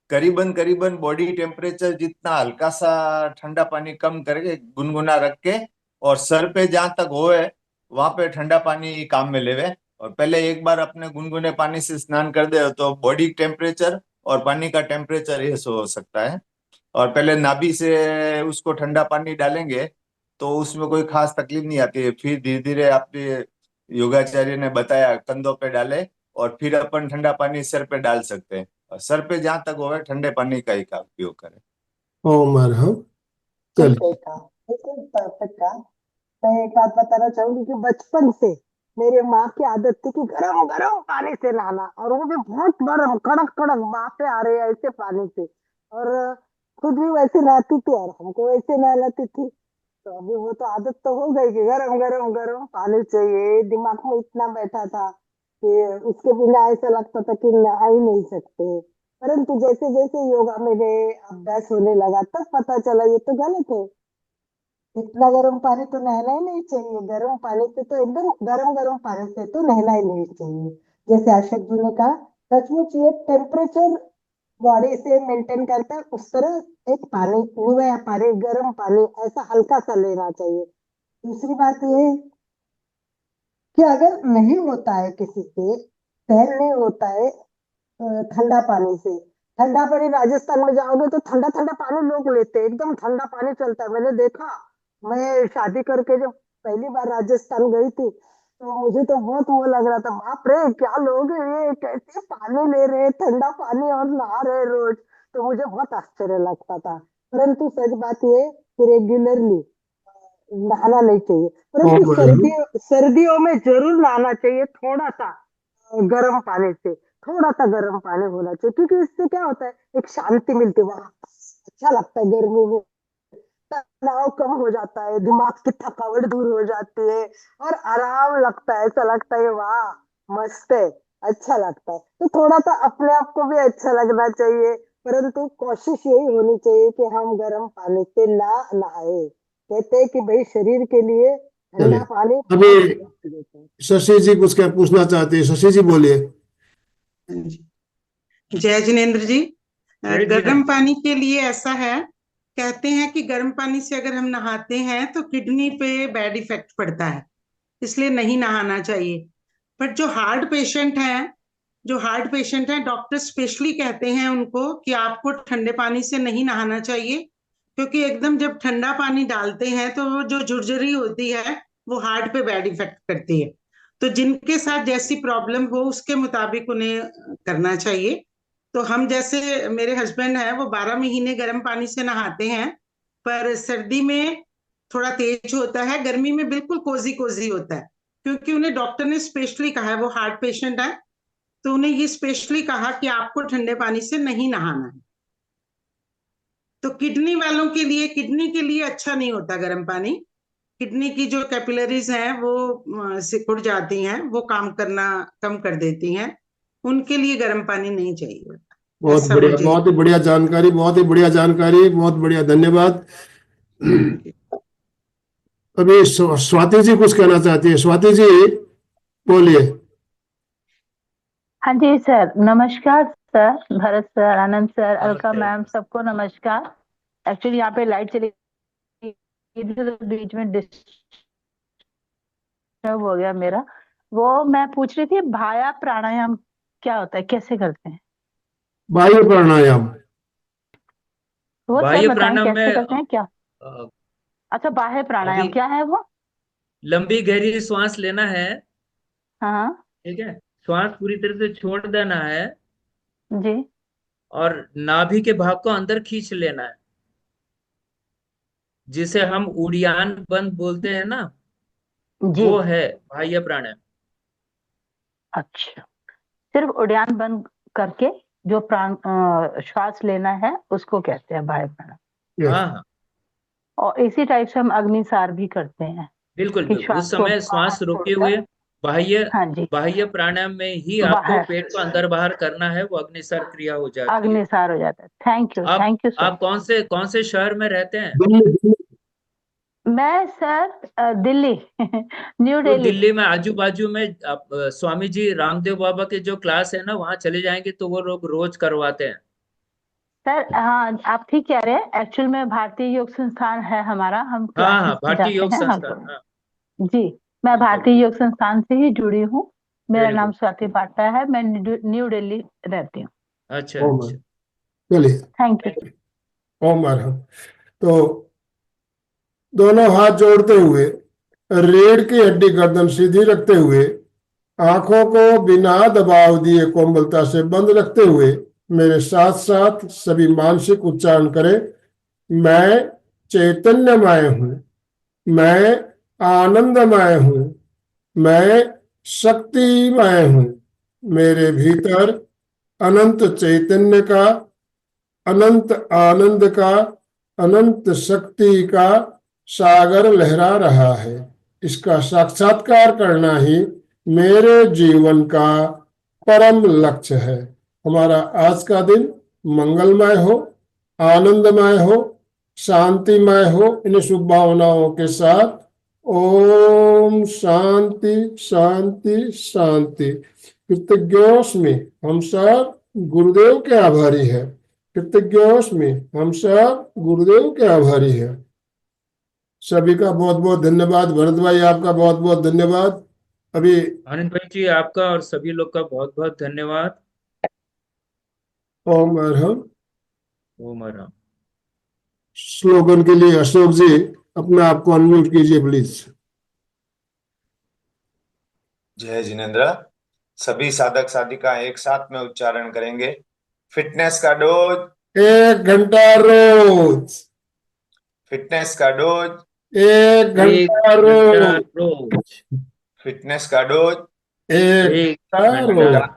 करीबन करीबन बॉडी टेम्परेचर जितना हल्का सा ठंडा पानी कम करके गुनगुना रख के, और सर पे जहां तक होए वहां पे ठंडा पानी काम में लेवे। और पहले एक बार अपने गुनगुने पानी से स्नान कर दे तो बॉडी टेम्परेचर और पानी का टेम्परेचर ये सो हो सकता है। और पहले नाभि से उसको ठंडा पानी डालेंगे तो उसमें कोई खास तकलीफ नहीं आती है। फिर धीरे धीरे आपके योगाचार्य ने बताया कंधों पे डाले, और फिर अपन ठंडा पानी सर पे डाल सकते हैं। और सर पे जहां तक होवे ठंडे पानी का ही का उपयोग करें। ओम अरहम। ठीक है चलिए। कहा, बिल्कुल परफेक्ट कहा। मैं एक बात बताना चाहूंगी कि बचपन से मेरे माँ की आदत थी कि गरम गरम पानी से नहाना, और वो भी बहुत गरम, कड़क कड़क बाफे आ रहे हैं ऐसे पानी से। और खुद भी वैसे नहाती थी और हमको वैसे नहलाती थी। तो अभी वो तो आदत तो हो गई कि गरम गरम गरम पानी चाहिए, दिमाग में इतना बैठा था। कि उसके बिना ऐसा लगता था कि नहा ही नहीं सकते। परंतु जैसे जैसे योगा में गए, अभ्यास होने लगा, तब पता चला ये तो गलत है। इतना गर्म पानी तो नहाना ही नहीं चाहिए, गर्म पानी से तो एकदम गर्म गर्म पानी से तो नहाना ही नहीं चाहिए। जैसे अशोक जी ने कहा, सचमुच ये टेम्परेचर बॉडी से मेंटेन करता है, उस तरह एक पानी, नया पानी, गर्म पानी ऐसा हल्का सा लेना चाहिए। दूसरी बात ये है कि अगर नहीं होता है, किसी से सहन नहीं होता है ठंडा पानी से, ठंडा पानी राजस्थान में जाओगे तो ठंडा ठंडा पानी लोग लेते हैं, एकदम ठंडा पानी चलता है। मैंने देखा, मैं शादी करके जब पहली बार राजस्थान गई थी तो मुझे तो बहुत वो लग रहा था, बाप रे क्या लोग हैं ये, कैसे पानी ले रहे हैं, ठंडा पानी और नहा रहे हैं रोज। तो मुझे बहुत आश्चर्य लगता था। परंतु सच बात ये कि रेगुलरली नहाना नहीं चाहिए, बहुत परंतु बढ़िया। सर्दियों में जरूर नहाना चाहिए, थोड़ा सा गर्म पानी से, थोड़ा सा गर्म पानी होना चाहिए, क्योंकि इससे क्या होता है, एक शांति मिलती है वहां, अच्छा लगता है गर्मी में, तनाव कम हो जाता है, दिमाग की थकावट दूर हो जाती है और आराम लगता है, ऐसा लगता है वाह मस्त है, अच्छा लगता है। तो थोड़ा सा अपने आप को भी अच्छा लगना चाहिए, परंतु कोशिश यही होनी चाहिए कि हम गर्म पानी से ना नहाए। कहते हैं कि भाई शरीर के लिए चलिए, ठंडा पानी अभी बहुत फायदा देता है। शशि जी कुछ क्या पूछना चाहते हैं? शशि जी बोलिए। जय जिनेन्द्र जी। जय गर्म जिनेन्द्र। पानी के लिए ऐसा है, कहते हैं कि गर्म पानी से अगर हम नहाते हैं तो किडनी पे बैड इफेक्ट पड़ता है, इसलिए नहीं नहाना चाहिए। बट जो हार्ट पेशेंट है, डॉक्टर स्पेशली कहते हैं उनको कि आपको ठंडे पानी से नहीं नहाना चाहिए, क्योंकि एकदम जब ठंडा पानी डालते हैं तो वो जो झुरझुरी होती है वो हार्ट पे बैड इफेक्ट करती है। तो जिनके साथ जैसी प्रॉब्लम हो उसके मुताबिक उन्हें करना चाहिए। तो हम जैसे, मेरे हस्बैंड है वो 12 महीने गर्म पानी से नहाते हैं, पर सर्दी में थोड़ा तेज होता है, गर्मी में बिल्कुल कोजी कोजी होता है, क्योंकि उन्हें डॉक्टर ने स्पेशली कहा है, वो हार्ट पेशेंट है, तो उन्हें ये स्पेशली कहा कि आपको ठंडे पानी से नहीं नहाना है। तो किडनी के लिए अच्छा नहीं होता गर्म पानी। किडनी की जो कैपिलरीज हैं वो सिकुड़ जाती हैं, वो काम करना कम कर देती हैं, उनके लिए गर्म पानी नहीं चाहिए। बहुत ऐसा बढ़िया, मुझे, बहुत ही बढ़िया जानकारी, बहुत ही बढ़िया जानकारी, बहुत बढ़िया, धन्यवाद। अभी स्वाति जी कुछ कहना चाहती है। स्वाति जी बोलिए। हाँ जी सर, नमस्कार सर, भरत सर, आनंद सर, अलका नमस्ते। मैम, सबको नमस्कार। एक्चुअली यहाँ पे लाइट चली गई थी तो बीच में डिस्टर्ब हो गया मेरा। वो मैं पूछ रही थी, भाया प्राणायाम क्या होता है, कैसे करते हैं वायु प्राणायाम। वो सर बाह्य बताएं, प्राणायाम कैसे में करते हैं क्या? अ, अच्छा, बाह्य अभी प्राणायाम क्या है वो? लंबी गहरी श्वास लेना है। हाँ ठीक है, श्वास पूरी तरह से छोड़ देना है जी और नाभि के भाग को अंदर खींच लेना है, जिसे हम उड़ियान बंद बोलते हैं ना, जी। वो है बाह्य प्राणायाम। अच्छा, सिर्फ उड़ान बंद करके जो श्वास लेना है उसको कहते हैं बाह्य प्राणायाम। यस। हाँ हाँ, और इसी टाइप से हम अग्निसार भी करते हैं बिल्कुल कि बिल्कुल। उस श्वास को समय बाहर श्वास रोके हुए छोड़कर। बाह्य हाँ जी, बाह्य प्राणायाम में ही आपको बाहर पेट को अंदर बाहर करना है, वो अग्निसार क्रिया हो जाती है। अग्निसार हो जाता है। आप थैंक यू सर। आप कौन से शहर में रहते हैं? दिल्ली। मैं सर दिल्ली न्यू तो दिल्ली। दिल्ली में आजू बाजू में आप स्वामी जी रामदेव बाबा के जो क्लास है ना, वहाँ चले जाएंगे तो वो लोग रोज करवाते हैं। सर हाँ, आप ठीक कह रहे हैं, एक्चुअल में भारतीय योग संस्थान है हमारा, हम हाँ हाँ, क्लासेस में भारतीय जाते योग हैं। हाँ संस्थान, हाँ। जी, मैं बिल्कुल भारतीय योग संस्थान से ही जुड़ी हूँ। मेरा नाम बिल्कुल। स्वाति पाटा है, मैं न्यू दिल्ली रहती हूँ। अच्छा ओम। अच्छा। चलिए, थैंक यू। ओम अरहम। तो दोनों हाथ जोड़ते हुए, रीढ़ की हड्डी गर्दन सीधी रखते हुए, आंखों को बिना दबाव दिए कोमलता से बंद रखते हुए मेरे साथ साथ सभी मानसिक उच्चारण करें। मैं चैतन्यमय हूँ, मैं आनंदमय हूँ, मैं शक्तिमय हूँ। मेरे भीतर अनंत चैतन्य का, अनंत आनंद का, अनंत शक्ति का सागर लहरा रहा है। इसका साक्षात्कार करना ही मेरे जीवन का परम लक्ष्य है। हमारा आज का दिन मंगलमय हो, आनंदमय हो, शांतिमय हो। इन शुभ भावनाओं के साथ ओम शांति शांति शांति। कृतज्ञोस्मि, हम सब गुरुदेव के आभारी है। कृतज्ञोस्मि, हम सब गुरुदेव के आभारी है। सभी का बहुत बहुत धन्यवाद। भरत भाई आपका बहुत बहुत धन्यवाद। अभी आनंद भाई जी, आपका और सभी लोग का बहुत बहुत धन्यवाद। ओम अरहम ओम राम। स्लोगन के लिए अशोक जी अपने आप को अनम्यूट कीजिए प्लीज। जय जिनेन्द्र। सभी साधक साधिका एक साथ में उच्चारण करेंगे। फिटनेस का डोज 1 घंटा रोज, फिटनेस का डोज 1 एक घंटा घंटा रोज, रोज, फिटनेस का डोज 1 एक घंटा घंटा रोज।